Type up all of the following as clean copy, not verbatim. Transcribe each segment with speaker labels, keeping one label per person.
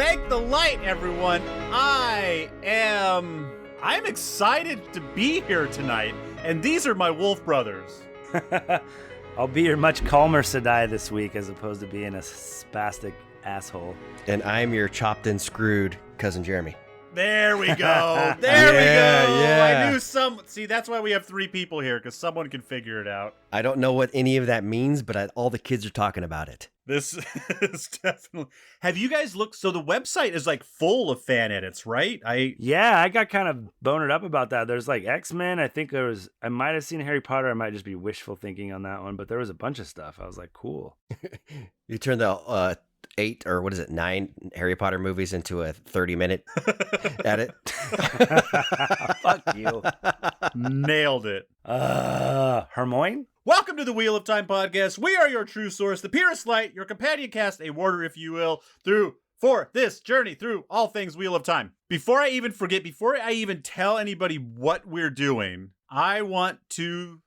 Speaker 1: Thank the light, everyone. I'm excited to be here tonight, and these are my wolf brothers.
Speaker 2: I'll be your much calmer Sedai this week as opposed to being a spastic asshole.
Speaker 3: And I'm your chopped and screwed cousin Jeremy.
Speaker 1: There we go. There we go.
Speaker 3: Yeah.
Speaker 1: I knew See, that's why we have 3 people here, because someone can figure it out.
Speaker 3: I don't know what any of that means, but all the kids are talking about it.
Speaker 1: This is definitely... Have you guys looked... So the website is like full of fan edits, right?
Speaker 2: Yeah, I got kind of bonered up about that. There's like X-Men. I think I might have seen Harry Potter. I might just be wishful thinking on that one, but there was a bunch of stuff. I was like, cool.
Speaker 3: You turned the 8 or 9 Harry Potter movies into a 30-minute edit.
Speaker 2: Fuck you.
Speaker 1: Nailed it.
Speaker 2: Hermione?
Speaker 1: Welcome to the Wheel of Time podcast. We are your true source, the purest light, your companion cast, a warder, if you will, for this journey through all things Wheel of Time. Before I even tell anybody what we're doing, I want to,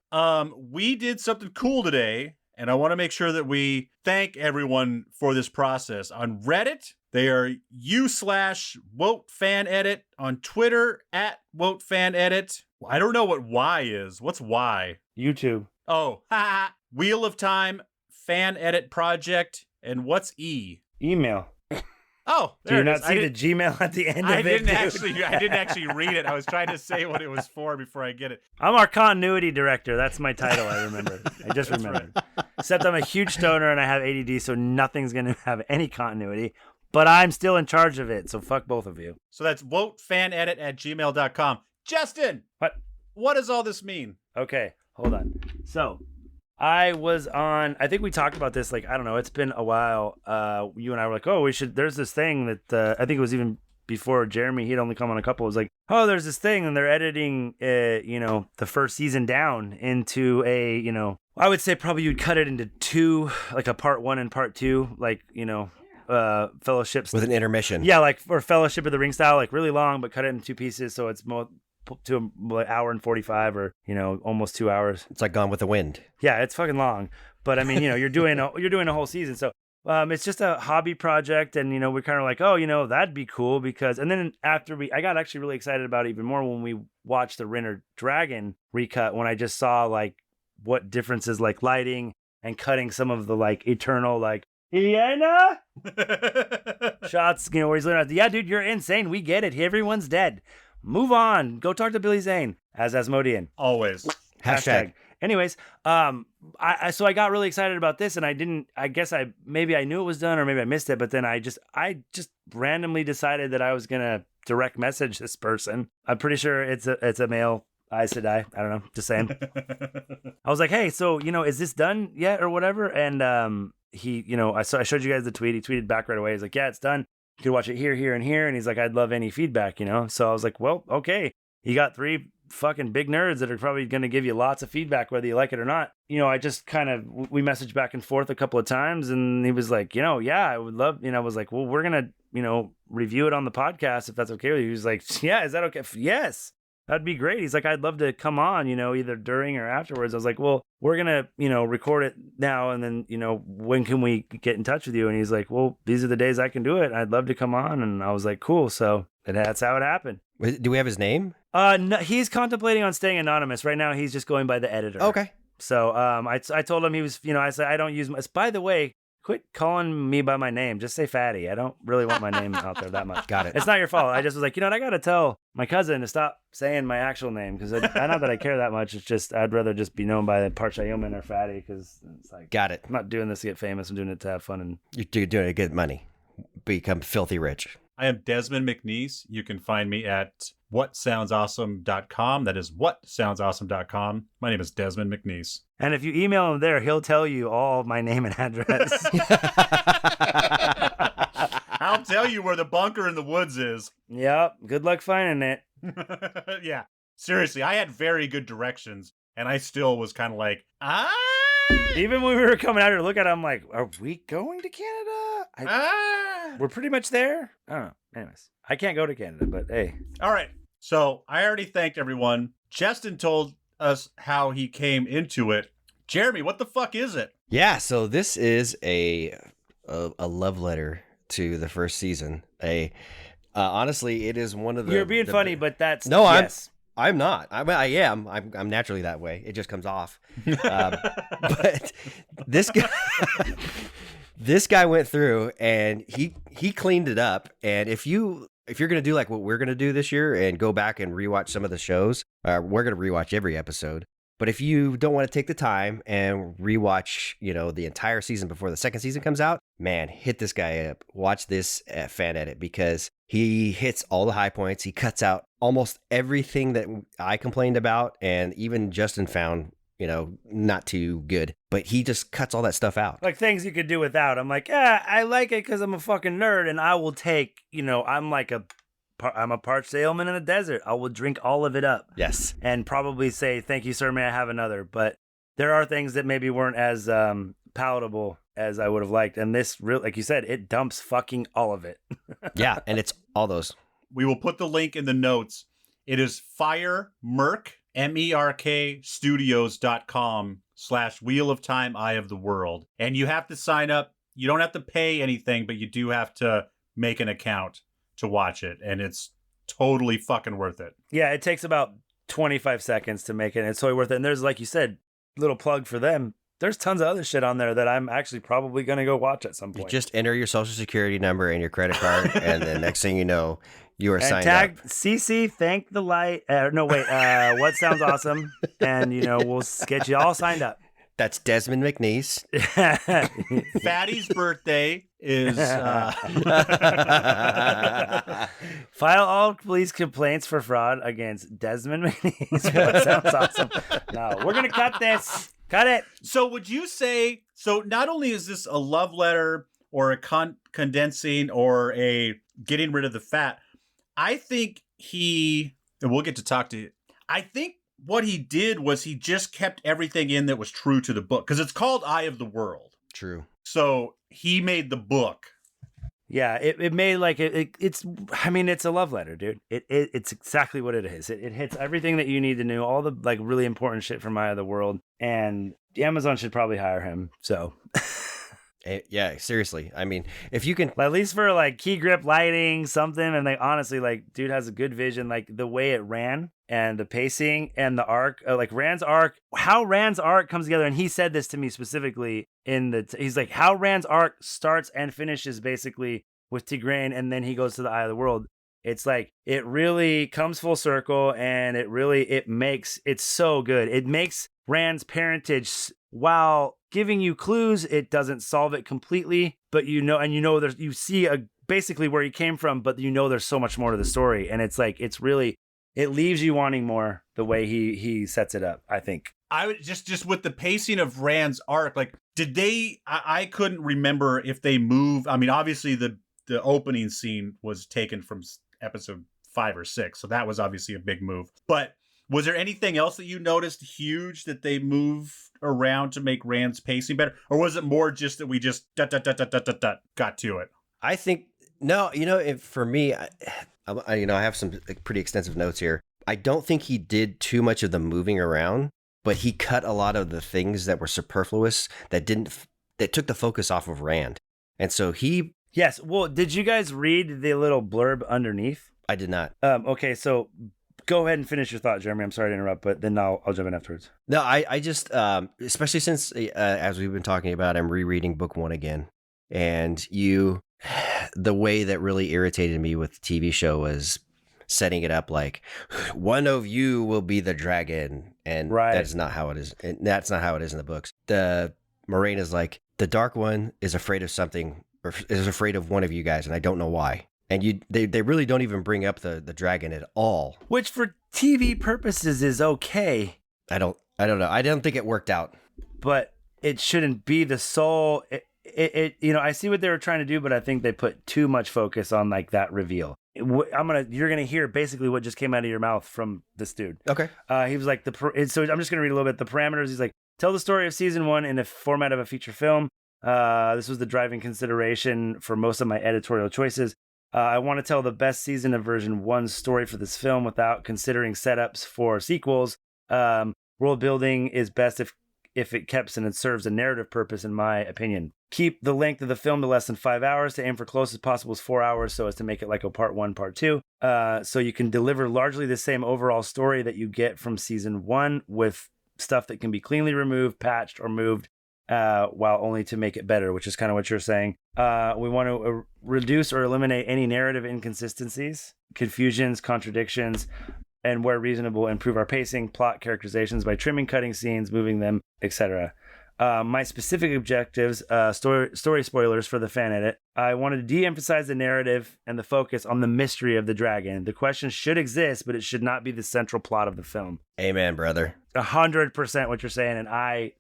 Speaker 1: we did something cool today, and I want to make sure that we thank everyone for this process. On Reddit, they are u/wotfanedit. On Twitter, @wotfanedit. I don't know what Y is. What's Y?
Speaker 2: YouTube.
Speaker 1: Oh, Wheel of Time fan edit project. And what's E?
Speaker 2: Email.
Speaker 1: Oh,
Speaker 2: do you not see the Gmail at the end of it?
Speaker 1: I didn't actually read it. I was trying to say what it was for before I get it.
Speaker 2: I'm our continuity director. That's my title. I remember. I just remembered. Right. Except I'm a huge stoner and I have ADD, so nothing's going to have any continuity. But I'm still in charge of it, so fuck both of you.
Speaker 1: So that's wotfanedit@gmail.com. Justin! What does all this mean?
Speaker 2: Okay, hold on. So, I think we talked about this, like, I don't know, it's been a while. You and I were like, there's this thing that, I think it was even before Jeremy, he'd only come on a couple. It was like, there's this thing, and they're editing, the first season down into a, I would say probably you'd cut it into 2, like a part 1 and part 2, like, fellowships.
Speaker 3: With an intermission.
Speaker 2: Yeah, like, for Fellowship of the Ring style, like really long, but cut it into 2 pieces, so it's more to an hour and 45 or almost 2 hours.
Speaker 3: It's like Gone with the Wind.
Speaker 2: Yeah, it's fucking long, but I mean, you're doing a whole season, so it's just a hobby project, and we're kind of like, that'd be cool, because, and then after I got actually really excited about it even more when we watched the Rinner Dragon recut, when I just saw like what differences, like lighting and cutting some of the like eternal like Iena shots, where he's literally, yeah, dude, you're insane, we get it, everyone's dead. Move on. Go talk to Billy Zane as Asmodean.
Speaker 1: Always.
Speaker 3: Hashtag.
Speaker 2: Anyways, so I got really excited about this, and I knew it was done, or maybe I missed it, but then I just randomly decided that I was gonna direct message this person. I'm pretty sure it's a male. I said I don't know, just saying. I was like, hey, so is this done yet or whatever? And he, I showed you guys the tweet. He tweeted back right away. He's like, yeah, it's done. You could watch it here, here, and here. And he's like, I'd love any feedback, So I was like, well, okay. You got 3 fucking big nerds that are probably going to give you lots of feedback, whether you like it or not. I just kind of, we messaged back and forth a couple of times, and he was like, yeah, I would love, I was like, well, we're going to, review it on the podcast if that's okay with you. He was like, yeah, is that okay? Yes. That'd be great. He's like, I'd love to come on, either during or afterwards. I was like, well, we're going to, record it now. And then, when can we get in touch with you? And he's like, well, these are the days I can do it. I'd love to come on. And I was like, cool. So that's how it happened.
Speaker 3: Do we have his name?
Speaker 2: No, he's contemplating on staying anonymous. Right now, he's just going by the editor.
Speaker 3: Okay.
Speaker 2: So I told him he was, I said, I don't use my, by the way, quit calling me by my name. Just say Fatty. I don't really want my name out there that much.
Speaker 3: Got it.
Speaker 2: It's not your fault. I just was like, I got to tell my cousin to stop saying my actual name, because I not that I care that much. It's just I'd rather just be known by Parchayoman or Fatty, because it's like,
Speaker 3: got it.
Speaker 2: I'm not doing this to get famous. I'm doing it to have fun. And
Speaker 3: you're doing it to get money. Become filthy rich.
Speaker 1: I am Desmond McNeese. You can find me at whatsoundsawesome.com. That is whatsoundsawesome.com. My name is Desmond McNeese.
Speaker 2: And if you email him there, he'll tell you all my name and address.
Speaker 1: I'll tell you where the bunker in the woods is.
Speaker 2: Yep. Good luck finding it.
Speaker 1: Yeah. Seriously, I had very good directions, and I still was kind of like,
Speaker 2: Even when we were coming out here to look at it, I'm like, are we going to Canada? We're pretty much there. I don't know. Anyways, I can't go to Canada, but hey.
Speaker 1: All right. So I already thanked everyone. Justin told us how he came into it. Jeremy, what the fuck is it?
Speaker 3: Yeah, so this is a love letter to the first season. Honestly, it is one of the.
Speaker 2: You're being funny, but that's
Speaker 3: no.
Speaker 2: Yes.
Speaker 3: I'm not. I am. I'm naturally that way. It just comes off. But this guy, this guy went through and he cleaned it up. And if you're gonna do like what we're gonna do this year and go back and rewatch some of the shows, we're gonna rewatch every episode. But if you don't want to take the time and rewatch, the entire season before the second season comes out, man, hit this guy up. Watch this fan edit because he hits all the high points. He cuts out almost everything that I complained about, and even Justin found, not too good. But he just cuts all that stuff out.
Speaker 2: Like things you could do without. I'm like, I like it because I'm a fucking nerd, and I will take, I'm a parched ailment in the desert. I will drink all of it up.
Speaker 3: Yes.
Speaker 2: And probably say, thank you, sir, may I have another? But there are things that maybe weren't as palatable as I would have liked. And this, like you said, it dumps fucking all of it.
Speaker 3: Yeah, and it's all those.
Speaker 1: We will put the link in the notes. It is FireMerk, MERK studios.com/Wheel of Time, Eye of the World. And you have to sign up. You don't have to pay anything, but you do have to make an account to watch it, and it's totally fucking worth it.
Speaker 2: Yeah, it takes about 25 seconds to make it, and it's totally worth it. And there's, like you said, little plug for them. There's tons of other shit on there that I'm actually probably going to go watch at some point.
Speaker 3: You just enter your social security number and your credit card, and the next thing you know, you are
Speaker 2: and
Speaker 3: signed
Speaker 2: tag
Speaker 3: up.
Speaker 2: CC, thank the light. What sounds awesome? And, we'll get you all signed up.
Speaker 3: That's Desmond McNeese.
Speaker 1: Fatty's birthday is...
Speaker 2: File all police complaints for fraud against Desmond McNeese. What sounds awesome? No, we're going to cut this. Cut it.
Speaker 1: So would you say... So not only is this a love letter or a condensing or a getting rid of the fat, I think he... And we'll get to talk to... I think what he did was he just kept everything in that was true to the book, because it's called Eye of the World.
Speaker 3: True.
Speaker 1: So he made the book.
Speaker 2: Yeah, it made like it's. I mean, it's a love letter, dude. It's exactly what it is. It hits everything that you need to know, all the like really important shit from Eye of the World, and Amazon should probably hire him. So.
Speaker 3: Yeah, seriously. I mean, if you can,
Speaker 2: at least for like key grip lighting, something, and like honestly, like dude has a good vision. Like the way it ran and the pacing and the arc, like Rand's arc, how Rand's arc comes together. And he said this to me specifically he's like, how Rand's arc starts and finishes basically with Tigraine, and then he goes to the Eye of the World. It's like it really comes full circle, and it's so good. It makes Rand's parentage, while giving you clues, it doesn't solve it completely, but there's, you see basically where he came from, but there's so much more to the story, and it's like it leaves you wanting more the way he sets it up. I think
Speaker 1: I would just with the pacing of Rand's arc, like did they? I couldn't remember if they moved. I mean, obviously the opening scene was taken from episode 5 or 6, so that was obviously a big move. But was there anything else that you noticed huge that they moved around to make Rand's pacing better? Or was it more just that we just got to it?
Speaker 3: I think, no, for me, I have some pretty extensive notes here. I don't think he did too much of the moving around, but he cut a lot of the things that were superfluous that took the focus off of Rand. And so
Speaker 2: Yes. Well, did you guys read the little blurb underneath?
Speaker 3: I did not.
Speaker 2: Okay, so go ahead and finish your thought, Jeremy. I'm sorry to interrupt, but then I'll jump in afterwards.
Speaker 3: No, I just, especially since, as we've been talking about, I'm rereading book 1 again. And the way that really irritated me with the TV show was setting it up like, one of you will be the dragon. And that's not how it is. And that's not how it is in the books. The Morena's like, the Dark One is afraid of something, or is afraid of one of you guys, and I don't know why. And they really don't even bring up the dragon at all.
Speaker 2: Which for TV purposes is okay.
Speaker 3: I don't know. I don't think it worked out. But
Speaker 2: it shouldn't be the sole. I see what they were trying to do, but I think they put too much focus on like that reveal. You're gonna hear basically what just came out of your mouth from this dude.
Speaker 3: Okay.
Speaker 2: He was like so I'm just gonna read a little bit the parameters. He's like, tell the story of season 1 in the format of a feature film. This was the driving consideration for most of my editorial choices. I want to tell the best season of version 1 story for this film without considering setups for sequels. World building is best if if it keeps and it serves a narrative purpose, in my opinion. Keep the length of the film to less than 5 hours, to aim for close as possible as 4 hours, so as to make it like a part 1, part 2. So you can deliver largely the same overall story that you get from season 1 with stuff that can be cleanly removed, patched, or moved, while only to make it better, which is kind of what you're saying. We want to reduce or eliminate any narrative inconsistencies, confusions, contradictions, and where reasonable, improve our pacing, plot, characterizations by trimming, cutting scenes, moving them, etc. My specific objectives, story spoilers for the fan edit. I wanted to de-emphasize the narrative and the focus on the mystery of the dragon. The question should exist, but it should not be the central plot of the film.
Speaker 3: Amen, brother.
Speaker 2: 100% what you're saying, and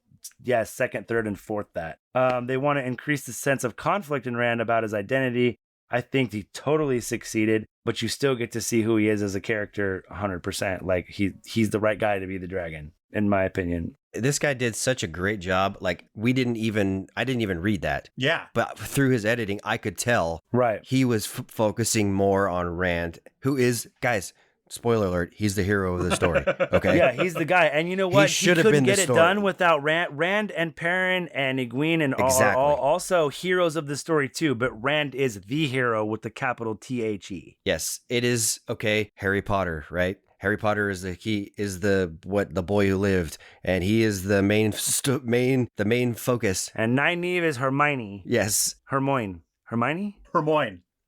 Speaker 2: yes, second, third, and fourth that. They want to increase the sense of conflict in Rand about his identity. I think he totally succeeded, but you still get to see who he is as a character 100%. Like he's the right guy to be the dragon, in my opinion.
Speaker 3: This guy did such a great job. Like I didn't even read that.
Speaker 1: Yeah.
Speaker 3: But through his editing, I could tell
Speaker 2: Right.
Speaker 3: he was focusing more on Rand, who is, guys, spoiler alert, he's the hero of the story. Okay.
Speaker 2: Yeah, he's the guy. And you know what?
Speaker 3: He should have
Speaker 2: couldn't
Speaker 3: been the
Speaker 2: get it
Speaker 3: story.
Speaker 2: done without Rand. Rand and Perrin and Egwene and all are all also heroes of the story too, but Rand is the hero with the capital THE.
Speaker 3: Yes, it is. Okay. Harry Potter, right? Harry Potter is the boy who lived, and he is the main focus.
Speaker 2: And Nynaeve is Hermione.
Speaker 3: Yes.
Speaker 2: Hermione.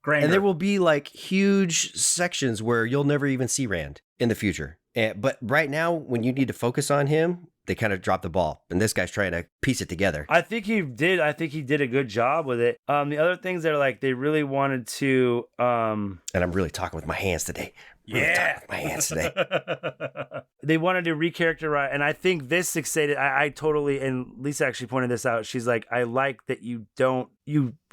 Speaker 2: Granger.
Speaker 3: And there will be like huge sections where you'll never even see Rand in the future. But right now, when you need to focus on him, they kind of drop the ball. And this guy's trying to piece it together.
Speaker 2: I think he did a good job with it. The other things that are like they really wanted to
Speaker 3: And I'm really talking with my hands today.
Speaker 2: They wanted to recharacterize, and I think this succeeded. I totally, and Lisa actually pointed this out. She's like, I like that you don't,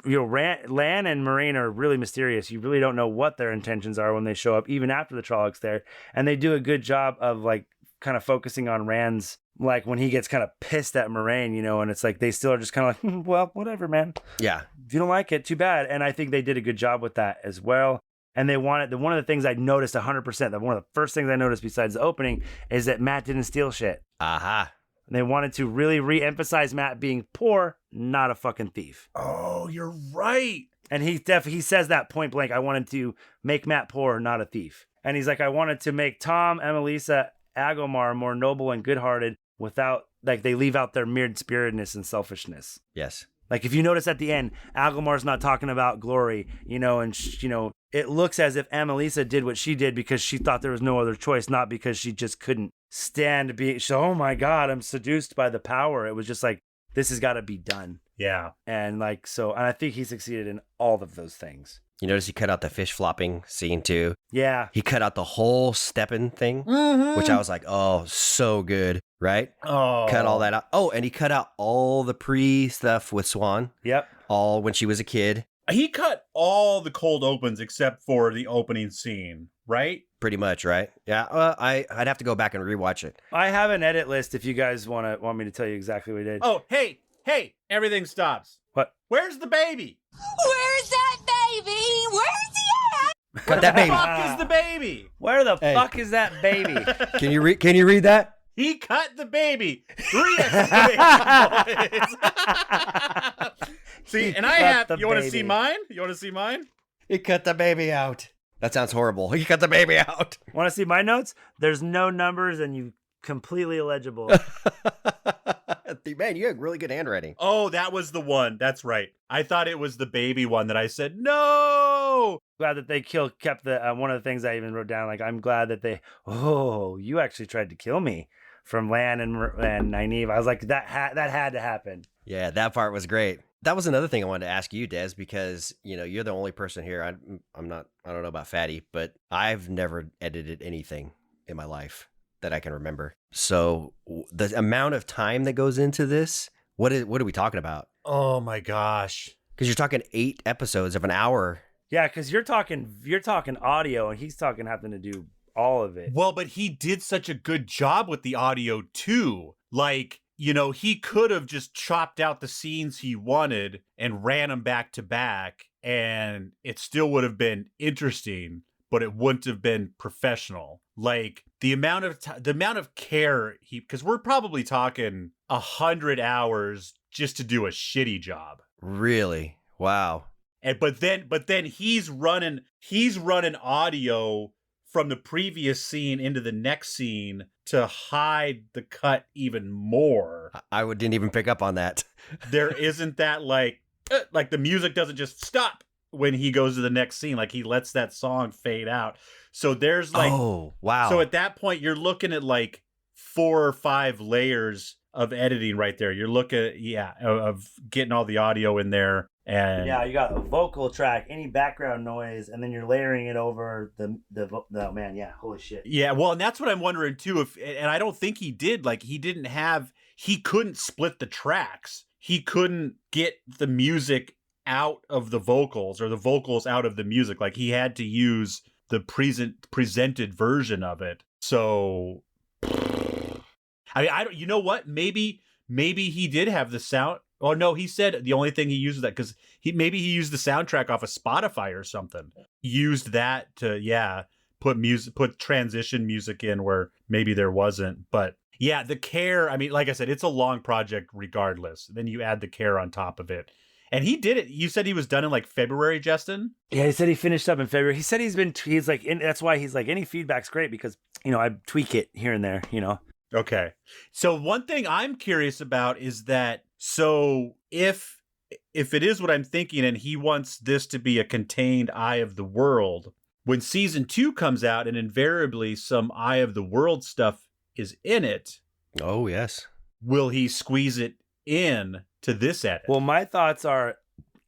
Speaker 2: Lan and Moraine are really mysterious. You really don't know what their intentions are when they show up, even after the Trollocs there. And they do a good job of like kind of focusing on Rand's, like when he gets kind of pissed at Moraine, and it's like they still are just kind of like, well, whatever, man.
Speaker 3: Yeah.
Speaker 2: If you don't like it, too bad. And I think they did a good job with that as well. And they wanted, one of the things I noticed 100%, that one of the first things I noticed besides the opening is that Matt didn't steal shit.
Speaker 3: Aha.
Speaker 2: And they wanted to really re-emphasize Matt being poor, not a fucking thief.
Speaker 1: Oh, you're right.
Speaker 2: And he says that point blank. I wanted to make Matt poor, not a thief. And he's like, I wanted to make Tom, Emelisa, Agomar more noble and good-hearted without, like, they leave out their mean-spiritedness and selfishness.
Speaker 3: Yes.
Speaker 2: Like, if you notice at the end, Agomar's not talking about glory, and, it looks as if Emelisa did what she did because she thought there was no other choice, not because she just couldn't stand being, oh my God, I'm seduced by the power. It was just like, this has got to be done.
Speaker 1: Yeah.
Speaker 2: And like, so, and I think he succeeded in all of those things.
Speaker 3: You notice he cut out the fish flopping scene too?
Speaker 2: Yeah.
Speaker 3: He cut out the whole stepping thing, which I was like, oh, so good, right?
Speaker 1: Oh.
Speaker 3: Cut all that out. Oh, and he cut out all the pre-stuff with Swan.
Speaker 2: Yep.
Speaker 3: All when she was a kid.
Speaker 1: He cut all the cold opens except for the opening scene, right?
Speaker 3: Pretty much, right? Yeah, I'd have to go back and rewatch it.
Speaker 2: I have an edit list if you guys want me to tell you exactly what he did.
Speaker 1: Oh, hey, everything stops.
Speaker 2: What?
Speaker 1: Where's the baby?
Speaker 4: Where's that baby? Where's he at?
Speaker 3: Cut that baby.
Speaker 1: Where the fuck is the baby?
Speaker 2: Where the fuck is that baby?
Speaker 3: Can you read that?
Speaker 1: He cut the baby. 3 exclamation points. See, and I have, you want to see mine?
Speaker 3: He cut the baby out. That sounds horrible. He cut the baby out.
Speaker 2: Want to see my notes? There's no numbers and you completely illegible.
Speaker 3: Man, you have really good handwriting.
Speaker 1: Oh, that was the one. That's right. I thought it was the baby one that I said, no.
Speaker 2: Glad that they kept the, one of the things I even wrote down, like, I'm glad that you actually tried to kill me from Lan and Nynaeve. I was like, that had to happen.
Speaker 3: Yeah, that part was great. That was another thing I wanted to ask you, Des, because, you're the only person here. I don't know about Fatty, but I've never edited anything in my life that I can remember. So the amount of time that goes into this, what are we talking about?
Speaker 1: Oh my gosh.
Speaker 3: Because you're talking 8 episodes of an hour.
Speaker 2: Yeah, because you're talking audio and he's talking having to do all of it.
Speaker 1: Well, but he did such a good job with the audio too. Like, he could have just chopped out the scenes he wanted and ran them back to back, and it still would have been interesting, but it wouldn't have been professional. Like, the amount of care because we're probably talking 100 hours just to do a shitty job.
Speaker 3: Really? Wow.
Speaker 1: And but then he's running audio from the previous scene into the next scene to hide the cut even more.
Speaker 3: I didn't even pick up on that.
Speaker 1: There isn't that like the music doesn't just stop when he goes to the next scene. Like he lets that song fade out. So there's like,
Speaker 3: oh, wow.
Speaker 1: So at that point you're looking at like 4 or 5 layers of editing right there. You're looking at, of getting all the audio in there. And
Speaker 2: yeah, you got a vocal track, any background noise, and then you're layering it over the oh man, yeah, holy shit.
Speaker 1: Yeah, well, and that's what I'm wondering too. And I don't think he did. Like he couldn't split the tracks. He couldn't get the music out of the vocals or the vocals out of the music. Like he had to use the presented version of it. So, I don't. You know what? Maybe he did have the sound. Oh no, he said the only thing he used that because he used the soundtrack off of Spotify or something. Used that to put transition music in where maybe there wasn't. But yeah, the care. I mean, like I said, it's a long project regardless. Then you add the care on top of it. And he did it. You said he was done in like February, Justin?
Speaker 2: Yeah, he said he finished up in February. He said he's like, that's why he's like, any feedback's great because, I tweak it here and there,
Speaker 1: Okay. So one thing I'm curious about is that, so if it is what I'm thinking and he wants this to be a contained Eye of the World, when season 2 comes out and invariably some Eye of the World stuff is in it.
Speaker 3: Oh, yes.
Speaker 1: Will he squeeze it in to this edit?
Speaker 2: Well, my thoughts are,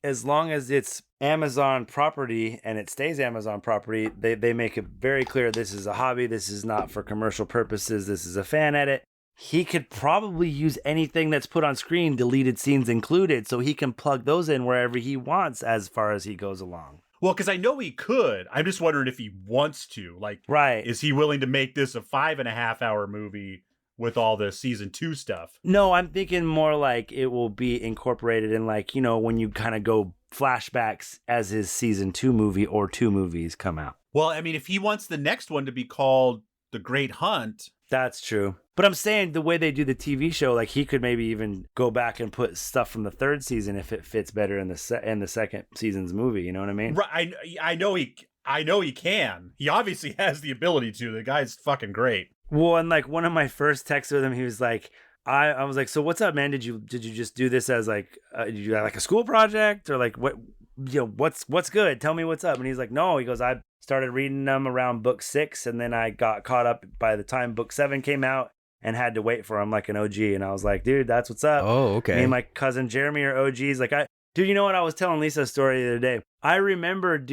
Speaker 2: as long as it's Amazon property and it stays Amazon property, they make it very clear this is a hobby, this is not for commercial purposes, this is a fan edit. He could probably use anything that's put on screen, deleted scenes included, so he can plug those in wherever he wants as far as he goes along.
Speaker 1: Well, because I know he could. I'm just wondering if he wants to. Like,
Speaker 2: right.
Speaker 1: Is he willing to make this a 5.5-hour movie with all the season 2 stuff?
Speaker 2: No, I'm thinking more like it will be incorporated in like, when you kind of go flashbacks as his season 2 movie or 2 movies come out.
Speaker 1: Well, I mean, if he wants the next one to be called The Great Hunt.
Speaker 2: That's true. But I'm saying the way they do the TV show, like he could maybe even go back and put stuff from the 3rd season if it fits better in the 2nd season's movie. You know what I mean?
Speaker 1: Right. I know he can. He obviously has the ability to. The guy's fucking great.
Speaker 2: Well, and like one of my first texts with him, he was like, I was like, so what's up, man? Did you just do this as like, did you have like a school project or like what, what's good? Tell me what's up. And he's like, no, he goes, I started reading them around book 6 and then I got caught up by the time book 7 came out and had to wait for him like an OG. And I was like, dude, that's what's up.
Speaker 3: Oh, okay.
Speaker 2: Me and my cousin Jeremy are OGs. Like dude, you know what? I was telling Lisa a story the other day. Do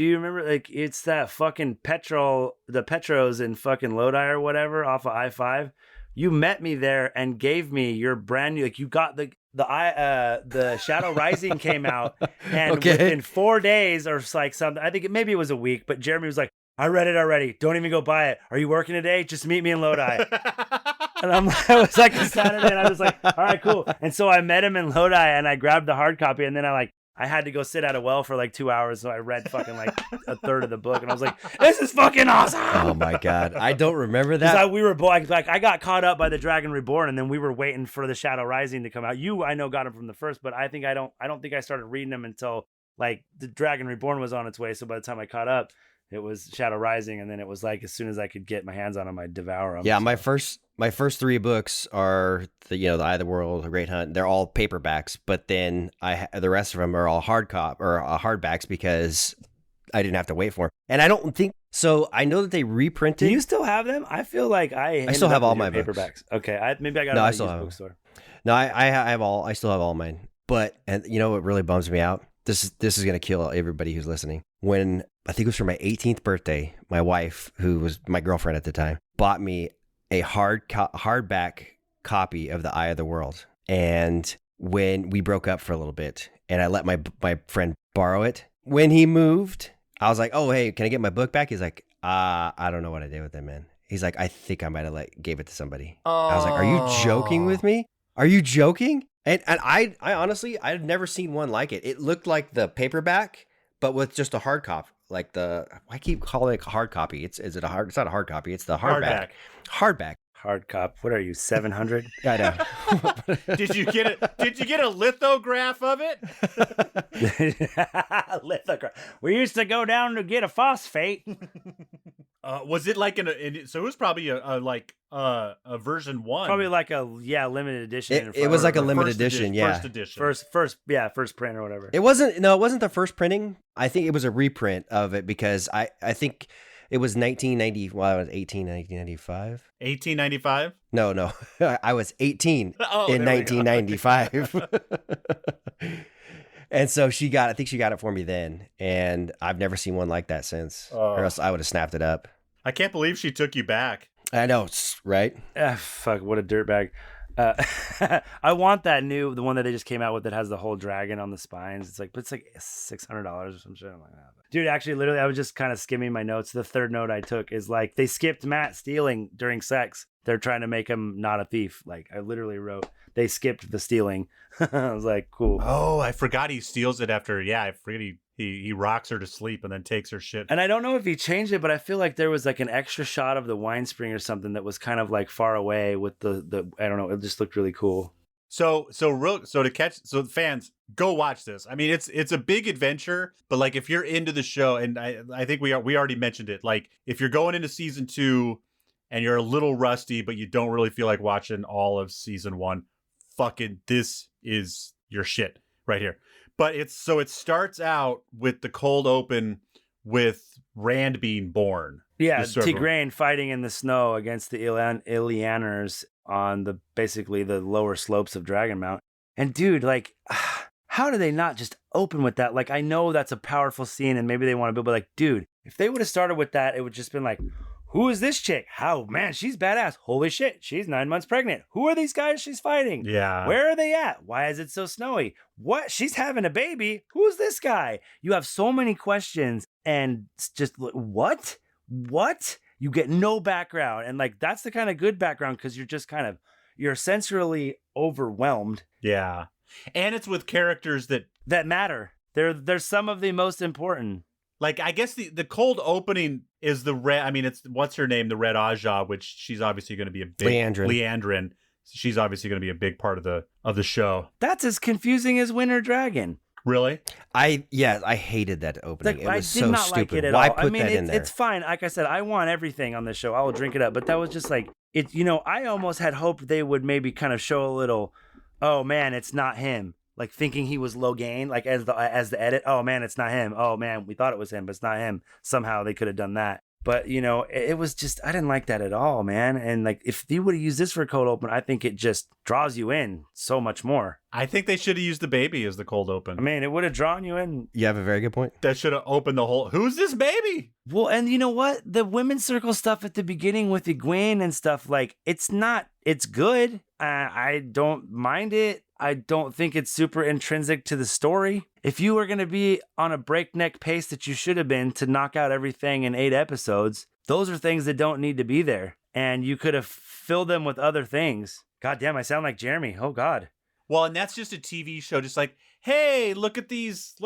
Speaker 2: you remember, like, it's that fucking the Petros in fucking Lodi or whatever off of I-5? You met me there and gave me your brand new, like, you got the Shadow Rising came out, and within 4 days or like something, I think maybe it was a week, but Jeremy was like, I read it already. Don't even go buy it. Are you working today? Just meet me in Lodi. And I was like a Saturday, and I was like, all right, cool. And so I met him in Lodi, and I grabbed the hard copy, and then I had to go sit at a well for like 2 hours, so I read fucking like a third of the book, and I was like, this is fucking awesome.
Speaker 3: Oh my God. I don't remember that.
Speaker 2: We were both like, I got caught up by the Dragon Reborn, and then we were waiting for the Shadow Rising to come out. I know got him from the first, but I don't think I started reading them until like the Dragon Reborn was on its way. So by the time I caught up, it was Shadow Rising, and then it was like as soon as I could get my hands on them, I'd devour them.
Speaker 3: Yeah, so. My first 3 books are the Eye of the World, The Great Hunt. They're all paperbacks, but then the rest of them are all hardbacks because I didn't have to wait for them. And I don't think so. I know that they reprinted.
Speaker 2: Do you still have them? I feel like I
Speaker 3: still have all my
Speaker 2: paperbacks.
Speaker 3: Books.
Speaker 2: Okay, maybe I got.
Speaker 3: No, I still have them. Bookstore. No, I have all. I still have all mine. But and you know what really bums me out? This is gonna kill everybody who's listening. When I think it was for my 18th birthday, my wife, who was my girlfriend at the time, bought me a hardback copy of The Eye of the World. And when we broke up for a little bit, and I let my friend borrow it, when he moved, I was like, "Oh, hey, can I get my book back?" He's like, "I don't know what I did with it, man." He's like, "I think I might have gave it to somebody." Oh. I was like, "Are you joking with me? Are you joking?" And I honestly, I've never seen one like it. It looked like the paperback, but with just a hard copy. like the, I keep calling it hard copy. It's not a hard copy. It's the hardback. Hardback.
Speaker 2: Hard cop. What are you, 700?
Speaker 3: I know.
Speaker 1: Did you get it? Did you get a lithograph of it?
Speaker 2: Lithograph. We used to go down to get a phosphate.
Speaker 1: Was it like so it was probably a version 1.
Speaker 2: Probably like a limited edition.
Speaker 3: It was like a
Speaker 1: Or
Speaker 3: limited
Speaker 1: first
Speaker 3: edition,
Speaker 1: First edition.
Speaker 2: First print or whatever.
Speaker 3: It wasn't the first printing. I think it was a reprint of it because I think it was 1990. Well, I was 18, 1995.
Speaker 1: 1895?
Speaker 3: No. I was 18
Speaker 1: Oh,
Speaker 3: in
Speaker 1: there we go.
Speaker 3: 1995. And so I think she got it for me then. And I've never seen one like that since.
Speaker 1: Oh.
Speaker 3: Or else I would have snapped it up.
Speaker 1: I can't believe she took you back.
Speaker 3: I know, right?
Speaker 2: Fuck, what a dirtbag. I want the one that they just came out with that has the whole dragon on the spines. It's like $600 or some shit. I'm like, dude, actually, literally, I was just kind of skimming my notes. The third note I took is like, they skipped Matt stealing during sex. They're trying to make him not a thief. Like, I literally wrote, they skipped the stealing. I was like, cool.
Speaker 1: Oh, I forgot he steals it after. Yeah, I forget he rocks her to sleep and then takes her shit.
Speaker 2: And I don't know if he changed it, but I feel like there was like an extra shot of the wine spring or something that was kind of like far away with the I don't know. It just looked really cool.
Speaker 1: So fans, go watch this. I mean, it's a big adventure, but like if you're into the show, and I think we already mentioned it. Like if you're going into season 2 and you're a little rusty, but you don't really feel like watching all of season 1, fucking this is your shit right here. But it starts out with the cold open with Rand being born.
Speaker 2: Yeah, Tigraine fighting in the snow against the Ilianers on basically the lower slopes of Dragonmount. And dude, like, how do they not just open with that? Like, I know that's a powerful scene and maybe they want to build, but like, dude, if they would have started with that, it would just been like, who is this chick? How, man, she's badass. Holy shit, she's 9 months pregnant. Who are these guys she's fighting?
Speaker 1: Yeah.
Speaker 2: Where are they at? Why is it so snowy? What? She's having a baby? Who's this guy? You have so many questions and just what? What? You get no background. And like, that's the kind of good background because you're just you're sensorily overwhelmed.
Speaker 1: Yeah. And it's with characters that
Speaker 2: matter. They're some of the most important.
Speaker 1: Like, I guess the cold opening is the red. I mean, it's what's her name, the Red Aja, which she's obviously going to be a big Leandrin. She's obviously going to be a big part of the show.
Speaker 2: That's as confusing as Winter Dragon.
Speaker 1: Really?
Speaker 3: I hated that opening.
Speaker 2: Like,
Speaker 3: it was
Speaker 2: I did
Speaker 3: so
Speaker 2: not
Speaker 3: stupid.
Speaker 2: like it at
Speaker 3: Why
Speaker 2: all.
Speaker 3: put that in there?
Speaker 2: It's fine. Like I said, I want everything on this show. I will drink it up. But that was just like it. You know, I almost had hoped they would maybe kind of show a little. Oh man, it's not him. Like thinking he was Logain, like as the edit. Oh man, it's not him. Oh man, we thought it was him, but it's not him. Somehow they could have done that. But you know, it was just, I didn't like that at all, man. And like if they would have used this for a cold open, I think it just draws you in so much more.
Speaker 1: I think they should have used the baby as the cold open.
Speaker 2: I mean, it would have drawn you in.
Speaker 3: You have a very good point.
Speaker 1: That should have opened the whole. Who's this baby?
Speaker 2: Well, and you know what? The women's circle stuff at the beginning with Egwene and stuff, like it's good. I don't mind it. I don't think it's super intrinsic to the story. If you were going to be on a breakneck pace that you should have been to knock out everything in 8 episodes, those are things that don't need to be there. And you could have filled them with other things. God damn, I sound like Jeremy. Oh, God.
Speaker 1: Well, and that's just a TV show. Just like, hey, look at these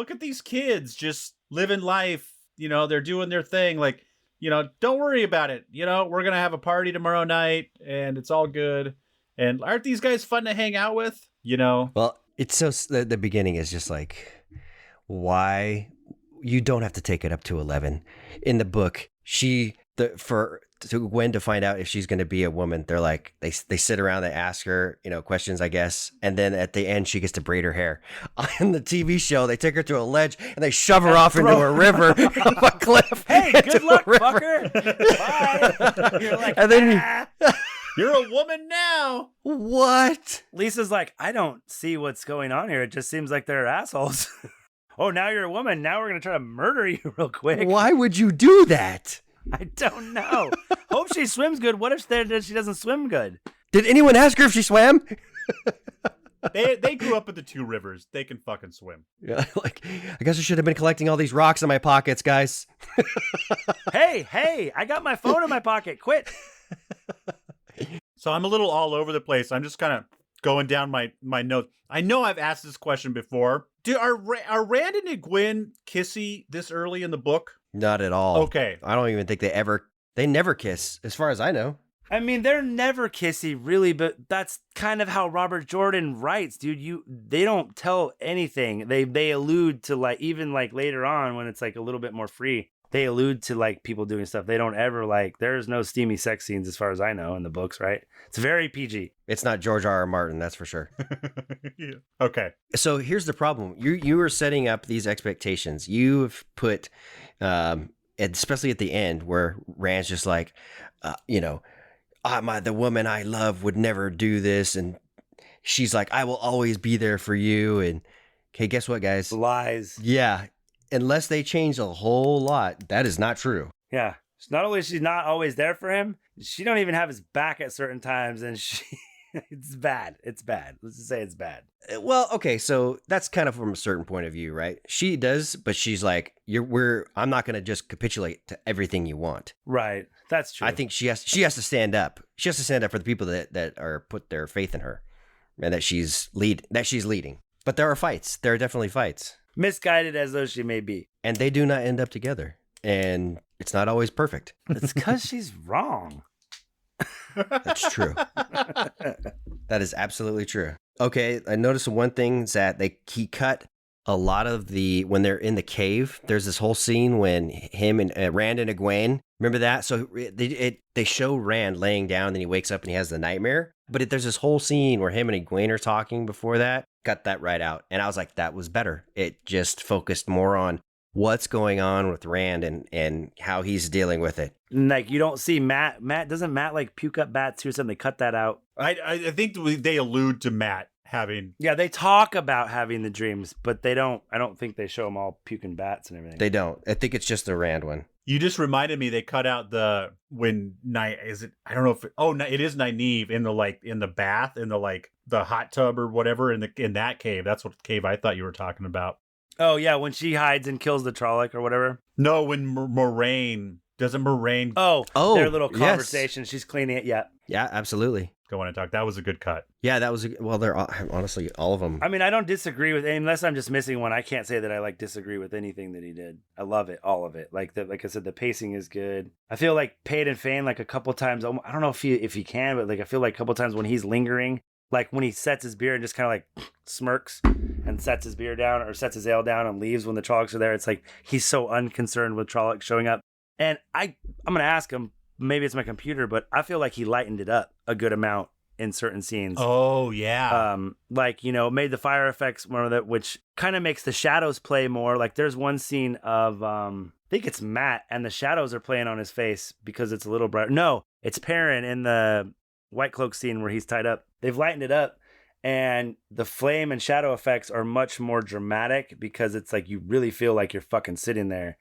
Speaker 1: kids just living life. You know, they're doing their thing. Like, you know, don't worry about it. You know, we're going to have a party tomorrow night and it's all good. And aren't these guys fun to hang out with? You know?
Speaker 3: Well, it's so, the beginning is just like, why you don't have to take it up to 11. In the book, to Gwen to find out if she's going to be a woman, they're like, they sit around, they ask her, you know, questions, I guess. And then at the end, she gets to braid her hair. On the TV show, they take her to a ledge and they shove her off into a river off a cliff.
Speaker 2: Hey, good luck, fucker. Bye. You're like,
Speaker 3: and then
Speaker 1: you're a woman now.
Speaker 3: What?
Speaker 2: Lisa's like, I don't see what's going on here. It just seems like they're assholes. Oh, now you're a woman. Now we're going to try to murder you real quick.
Speaker 3: Why would you do that?
Speaker 2: I don't know. Hope she swims good. What if she doesn't swim good?
Speaker 3: Did anyone ask her if she swam?
Speaker 1: They grew up at the 2 rivers. They can fucking swim.
Speaker 3: Yeah, like, I guess I should have been collecting all these rocks in my pockets, guys.
Speaker 2: Hey, I got my phone in my pocket. Quit.
Speaker 1: So I'm a little all over the place. I'm just kind of going down my notes. I know I've asked this question before. Are Rand and Egwene kissy this early in the book?
Speaker 3: Not at all.
Speaker 1: Okay.
Speaker 3: I don't even think they never kiss, as far as I know.
Speaker 2: I mean, they're never kissy, really, but that's kind of how Robert Jordan writes, dude. They don't tell anything. They allude to, like, even like later on when it's like a little bit more free, they allude to like people doing stuff. They don't ever like, there's no steamy sex scenes as far as I know in the books, right? It's very PG.
Speaker 3: It's not George R.R. Martin, that's for sure.
Speaker 1: Yeah. Okay.
Speaker 3: So here's the problem. You were setting up these expectations. You've put, especially at the end where Rand's just like, the woman I love would never do this. And she's like, I will always be there for you. And okay, guess what, guys?
Speaker 2: Lies.
Speaker 3: Yeah. Unless they change a whole lot, that is not true.
Speaker 2: Yeah. Not only is she not always there for him, she don't even have his back at certain times, and it's bad. It's bad. Let's just say it's bad.
Speaker 3: Well, okay, so that's kind of from a certain point of view, right? She does, but she's like, I'm not going to just capitulate to everything you want.
Speaker 2: Right. That's true.
Speaker 3: I think she has to stand up. She has to stand up for the people that are put their faith in her, and that she's leading. But there are fights. There are definitely fights.
Speaker 2: Misguided as though she may be.
Speaker 3: And they do not end up together. And it's not always perfect.
Speaker 2: It's because she's wrong.
Speaker 3: That's true. That is absolutely true. Okay, I noticed one thing is that he cut a lot of when they're in the cave. There's this whole scene when him and Rand and Egwene. Remember that? So they show Rand laying down, then he wakes up and he has the nightmare. But there's this whole scene where him and Egwene are talking before that. Cut that right out. And I was like, that was better. It just focused more on what's going on with Rand and how he's dealing with it.
Speaker 2: Like, you don't see Matt. Doesn't Matt like puke up bats or something? They cut that out.
Speaker 1: I think they allude to Matt having.
Speaker 2: Yeah, they talk about having the dreams, but they don't. I don't think they show them all puking bats and everything.
Speaker 3: They don't. I think it's just the Rand one.
Speaker 1: You just reminded me they cut out I don't know if it is Nynaeve in the bath in the hot tub or whatever in that cave. That's what cave I thought you were talking about.
Speaker 2: Oh yeah, when she hides and kills the Trolloc or whatever.
Speaker 1: No, when Moraine doesn't Moraine.
Speaker 2: Oh, their little
Speaker 3: yes.
Speaker 2: conversation. She's cleaning it. Yeah.
Speaker 3: Yeah, absolutely.
Speaker 1: Go on and talk. That was a good cut.
Speaker 3: Yeah, that was they're honestly all of them.
Speaker 2: I mean, I don't disagree with, unless I'm just missing one. I can't say that I disagree with anything that he did. I love it, all of it. Like I said, the pacing is good. I feel like Paid and Fane, like a couple times. I don't know if he can, but I feel like a couple times when he's lingering, like when he sets his beer and just kind of smirks and sets his beer down or sets his ale down and leaves when the Trollocs are there. It's like he's so unconcerned with Trollocs showing up. And I'm gonna ask him. Maybe it's my computer, but I feel like he lightened it up a good amount in certain scenes.
Speaker 1: Oh yeah.
Speaker 2: Made the fire effects more of that, which kind of makes the shadows play more. Like there's one scene of I think it's Matt and the shadows are playing on his face because it's a little brighter. No, it's Perrin in the White Cloak scene where he's tied up. They've lightened it up and the flame and shadow effects are much more dramatic because it's like you really feel like you're fucking sitting there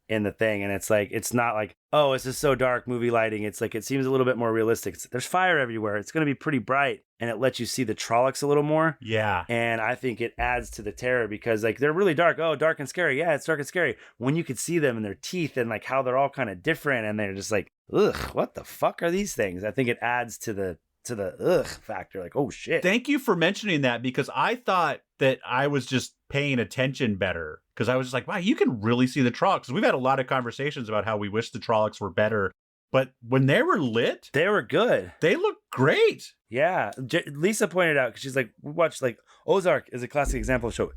Speaker 2: in the thing, and it's like it's not like, oh, this is so dark movie lighting. It's like it seems a little bit more realistic. There's fire everywhere. It's going to be pretty bright, and it lets you see the Trollocs a little more.
Speaker 1: Yeah.
Speaker 2: And I think it adds to the terror because they're really dark. Oh, dark and scary. Yeah, it's dark and scary. When you could see them and their teeth and how they're all kind of different, and they're just like, ugh, what the fuck are these things? I think it adds to the ugh factor. Like, oh shit.
Speaker 1: Thank you for mentioning that because I thought that I was just paying attention better. Because I was just like, wow, you can really see the Trollocs. We've had a lot of conversations about how we wish the Trollocs were better. But when they were lit,
Speaker 2: they were good.
Speaker 1: They look great.
Speaker 2: Yeah. Lisa pointed out, because she's like, we watched Ozark is a classic example of show.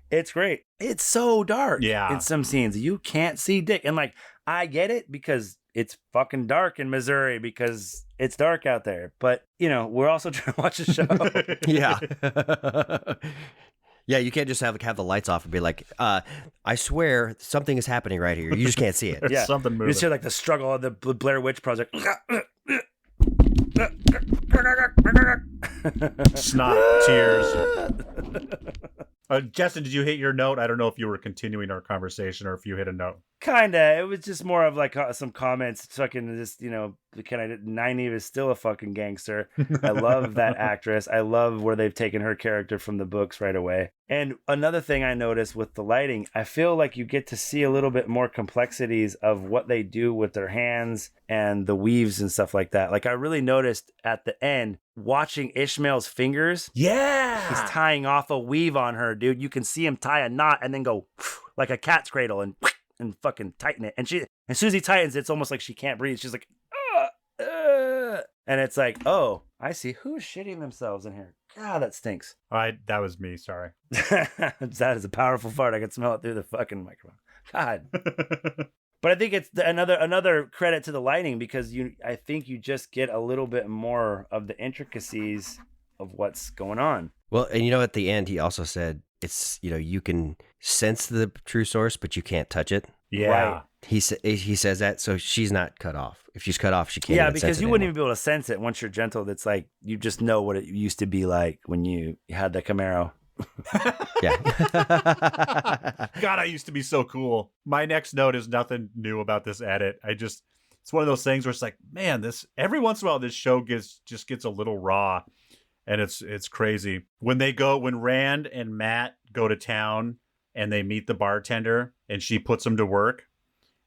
Speaker 2: It's great. It's so dark.
Speaker 1: Yeah.
Speaker 2: In some scenes. You can't see dick. And I get it because it's fucking dark in Missouri because it's dark out there. But, we're also trying to watch a show.
Speaker 3: Yeah. Yeah, you can't just have the lights off and be like, I swear something is happening right here. You just can't see it.
Speaker 1: There's
Speaker 2: yeah.
Speaker 1: something moving.
Speaker 2: You just hear the struggle of the Blair Witch Project.
Speaker 1: Snot, tears. Justin, did you hit your note? I don't know if you were continuing our conversation or if you hit a note.
Speaker 2: Kinda. It was just more of like some comments. Fucking just, Nynaeve is still a fucking gangster. I love that actress. I love where they've taken her character from the books right away. And another thing I noticed with the lighting, I feel like you get to see a little bit more complexities of what they do with their hands and the weaves and stuff like that. Like I really noticed at the end, watching Ishmael's fingers.
Speaker 1: Yeah.
Speaker 2: He's tying off a weave on her, dude. You can see him tie a knot and then go like a cat's cradle and fucking tighten it. And as soon as he tightens, it's almost like she can't breathe. She's like, and it's like, oh, I see. Who's shitting themselves in here? God, that stinks.
Speaker 1: That was me. Sorry.
Speaker 2: That is a powerful fart. I can smell it through the fucking microphone. God. But I think it's another credit to the lighting because I think you just get a little bit more of the intricacies of what's going on.
Speaker 3: Well, and at the end, he also said it's, you can sense the true source, but you can't touch it.
Speaker 1: Yeah.
Speaker 2: Right.
Speaker 3: He says that, so she's not cut off. If she's cut off, she can't.
Speaker 2: Yeah,
Speaker 3: even
Speaker 2: because
Speaker 3: sense
Speaker 2: you
Speaker 3: it
Speaker 2: wouldn't
Speaker 3: anymore.
Speaker 2: even be able to sense it once you're gentle. It's like you just know what it used to be like when you had the Camaro.
Speaker 3: Yeah.
Speaker 1: God, I used to be so cool. My next note is nothing new about this edit. It's one of those things where it's like, man, this every once in a while this show just gets a little raw, and it's crazy. When Rand and Matt go to town and they meet the bartender and she puts them to work,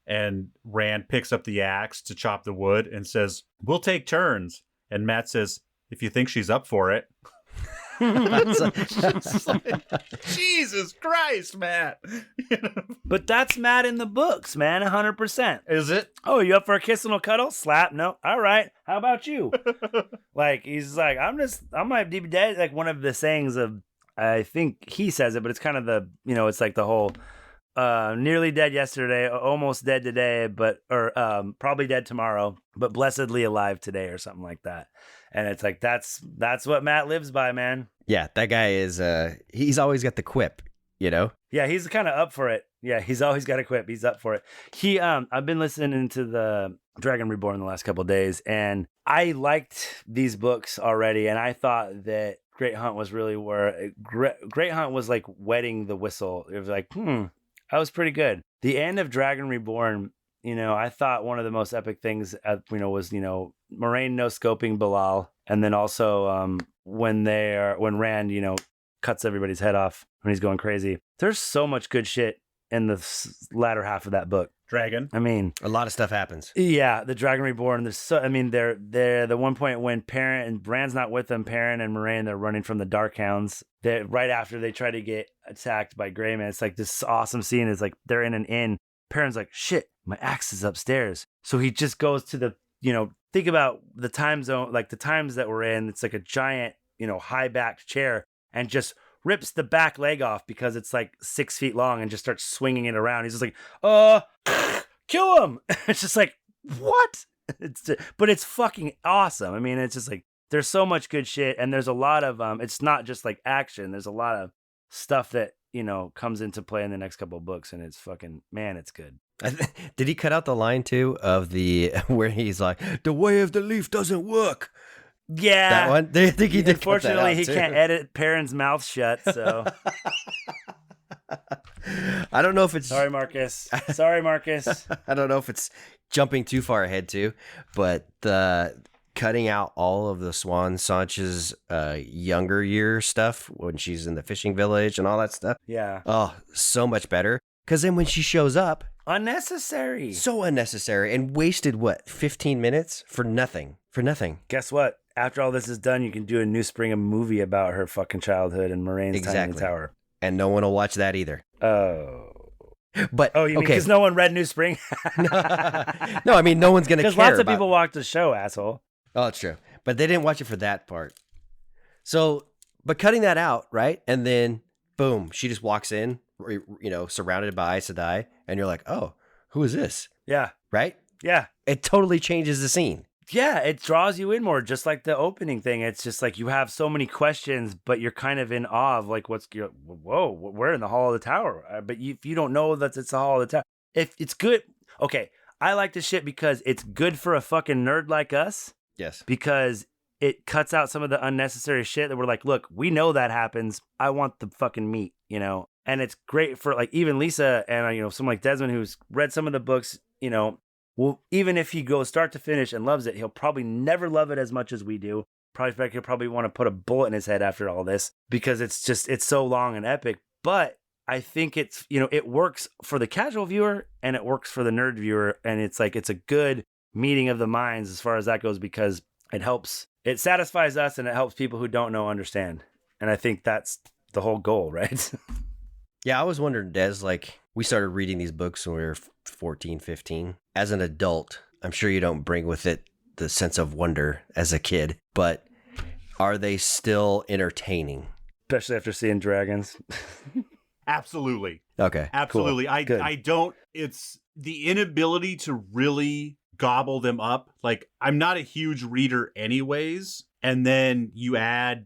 Speaker 1: and Rand picks up the axe to chop the wood and says, "We'll take turns." And Matt says, "If you think she's up for it." Jesus Christ, Matt.
Speaker 2: But that's Matt in the books, man, 100%.
Speaker 1: Is it?
Speaker 2: Oh, you up for a kiss and a cuddle? Slap? No. All right. How about you? Like, he's like, I might be dead. Like one of the sayings of, I think he says it, but it's kind of it's like the whole nearly dead yesterday, almost dead today, or probably dead tomorrow, but blessedly alive today or something like that. And it's like, that's what Matt lives by, man.
Speaker 3: Yeah, that guy is, he's always got the quip,
Speaker 2: Yeah, he's kind of up for it. Yeah, he's always got a quip. He's up for it. I've been listening to the Dragon Reborn the last couple of days, and I liked these books already, and I thought that Great Hunt was really where Great Hunt was like wetting the whistle. It was like, that was pretty good. The end of Dragon Reborn, I thought one of the most epic things, was, Moraine no-scoping Bilal. And then also when Rand, cuts everybody's head off when he's going crazy. There's so much good shit in the latter half of that book.
Speaker 1: Dragon.
Speaker 2: I mean,
Speaker 3: a lot of stuff happens.
Speaker 2: Yeah, the Dragon Reborn. They're the one point when Perrin and Rand's not with them. Perrin and Moraine, they're running from the Darkhounds. Right after they try to get attacked by Greyman, it's like this awesome scene. Is like they're in an inn. Perrin's like, shit, my axe is upstairs. So he just goes to the, think about the time zone, like the times that we're in. It's like a giant, high backed chair, and just rips the back leg off because it's like 6 feet long and just starts swinging it around. He's just like, kill him. It's just like, what? But it's fucking awesome. I mean, it's just like, there's so much good shit. And there's a lot of, it's not just like action. There's a lot of stuff that, comes into play in the next couple of books. And it's fucking, man, it's good.
Speaker 3: Did he cut out the line too of where he's like, the way of the leaf doesn't work?
Speaker 2: Yeah,
Speaker 3: that one. I think he did.
Speaker 2: Unfortunately, he can't edit Perrin's mouth shut. So
Speaker 3: I don't know if it's.
Speaker 2: Sorry, Marcus. I
Speaker 3: don't know if it's jumping too far ahead too, but the cutting out all of the Swan Sanch's younger year stuff when she's in the fishing village and all that stuff.
Speaker 2: Yeah.
Speaker 3: Oh, so much better. Because then when she shows up,
Speaker 2: unnecessary.
Speaker 3: So unnecessary and wasted 15 minutes for nothing.
Speaker 2: Guess what? After all this is done, you can do a New Spring movie about her fucking childhood and Moraine's time in the tower.
Speaker 3: And no one will watch that either.
Speaker 2: Oh.
Speaker 3: But
Speaker 2: you mean because no one read New Spring?
Speaker 3: No, I mean, no one's going to care.
Speaker 2: Because lots of people watch the show, asshole.
Speaker 3: Oh, it's true. But they didn't watch it for that part. So, but cutting that out, right? And then, boom, she just walks in, surrounded by Aes Sedai. And you're like, oh, who is this?
Speaker 2: Yeah.
Speaker 3: Right?
Speaker 2: Yeah.
Speaker 3: It totally changes the scene.
Speaker 2: Yeah, it draws you in more, just like the opening thing. It's just like you have so many questions, but you're kind of in awe of like, whoa, we're in the Hall of the Tower. But if you don't know that it's the Hall of the Tower, if it's good, okay, I like this shit because it's good for a fucking nerd like us.
Speaker 3: Yes.
Speaker 2: Because it cuts out some of the unnecessary shit that we're like, look, we know that happens. I want the fucking meat, And it's great for like even Lisa and someone like Desmond who's read some of the books, well, even if he goes start to finish and loves it, he'll probably never love it as much as we do. He'll probably want to put a bullet in his head after all this because it's so long and epic. But I think it's, it works for the casual viewer and it works for the nerd viewer. And it's like, it's a good meeting of the minds as far as that goes, because it satisfies us and it helps people who don't know understand. And I think that's the whole goal, right?
Speaker 3: Yeah, I was wondering, Des, like we started reading these books when we were 14, 15. As an adult, I'm sure you don't bring with it the sense of wonder as a kid, but are they still entertaining?
Speaker 2: Especially after seeing dragons.
Speaker 1: Absolutely.
Speaker 3: Okay.
Speaker 1: Absolutely.
Speaker 3: Cool.
Speaker 1: I don't, it's the inability to really gobble them up. Like, I'm not a huge reader anyways. And then you add,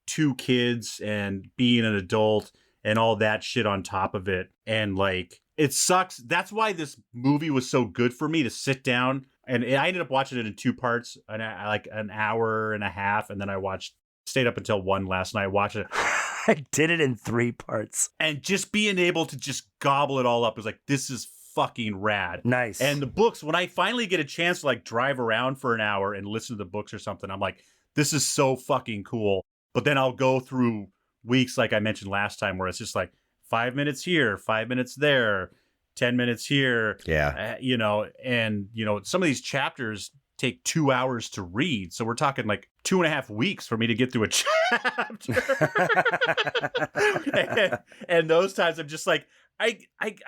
Speaker 1: 2 kids and being an adult and all that shit on top of it. And like, it sucks. That's why this movie was so good for me to sit down. And I ended up watching it in 2 parts, like an hour and a half. And then stayed up until 1 last night, watched it.
Speaker 2: I did it in 3 parts.
Speaker 1: And just being able to just gobble it all up was like, this is fucking rad.
Speaker 2: Nice.
Speaker 1: And the books, when I finally get a chance to like drive around for an hour and listen to the books or something, I'm like, this is so fucking cool. But then I'll go through weeks, like I mentioned last time, where it's just like 5 minutes here, 5 minutes there, 10 minutes here.
Speaker 3: Yeah.
Speaker 1: Some of these chapters take 2 hours to read. So we're talking like 2.5 weeks for me to get through a chapter. and those times I'm just like, I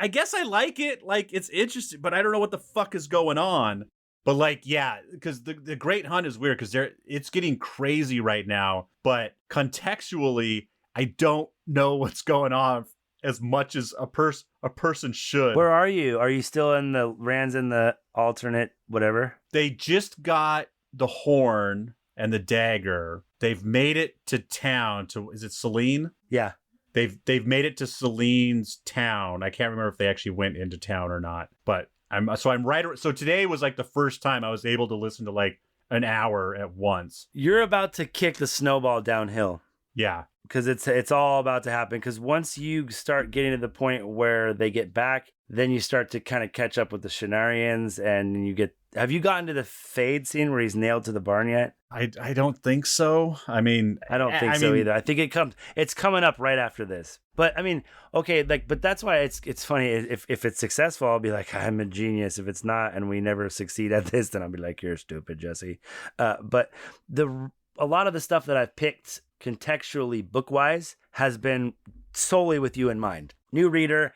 Speaker 1: guess I like it. Like, it's interesting, but I don't know what the fuck is going on. But like, yeah, because the Great Hunt is weird because it's getting crazy right now. But contextually, I don't know what's going on as much as a person should.
Speaker 2: Where are you? Are you still in Rand's in the alternate whatever?
Speaker 1: They just got the horn and the dagger. They've made it to town. Is it Selene?
Speaker 2: Yeah.
Speaker 1: They've made it to Selene's town. I can't remember if they actually went into town or not. But I'm right. So today was like the first time I was able to listen to like an hour at once.
Speaker 2: You're about to kick the snowball downhill.
Speaker 1: Yeah.
Speaker 2: Because it's all about to happen. Because once you start getting to the point where they get back, then you start to kind of catch up with the Shenarians, and you get. Have you gotten to the Fade scene where he's nailed to the barn yet?
Speaker 1: I don't think so. I mean,
Speaker 2: I don't think so either. I think it's coming up right after this. But I mean, okay, but that's why it's funny. If it's successful, I'll be like, I'm a genius. If it's not, and we never succeed at this, then I'll be like, you're stupid, Jesse. But a lot of the stuff that I've picked contextually book-wise has been solely with you in mind. New reader,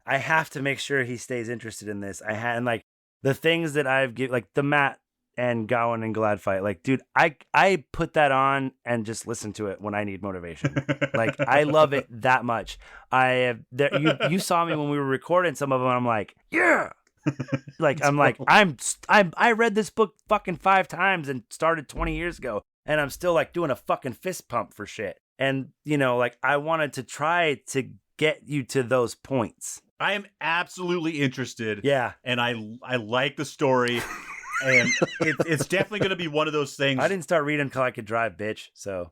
Speaker 2: I have to make sure he stays interested in this. And like the things that I've given, like the Matt and Gawain and Glad fight, like, dude, I put that on and just listen to it when I need motivation. Like, I love it that much. You saw me when we were recording some of them. I'm like, yeah. Like, I read this book fucking 5 times and started 20 years ago. And I'm still like doing a fucking fist pump for shit. And, like I wanted to try to get you to those points.
Speaker 1: I am absolutely interested.
Speaker 2: Yeah.
Speaker 1: And I like the story. And it's definitely going to be one of those things.
Speaker 2: I didn't start reading until I could drive, bitch. So.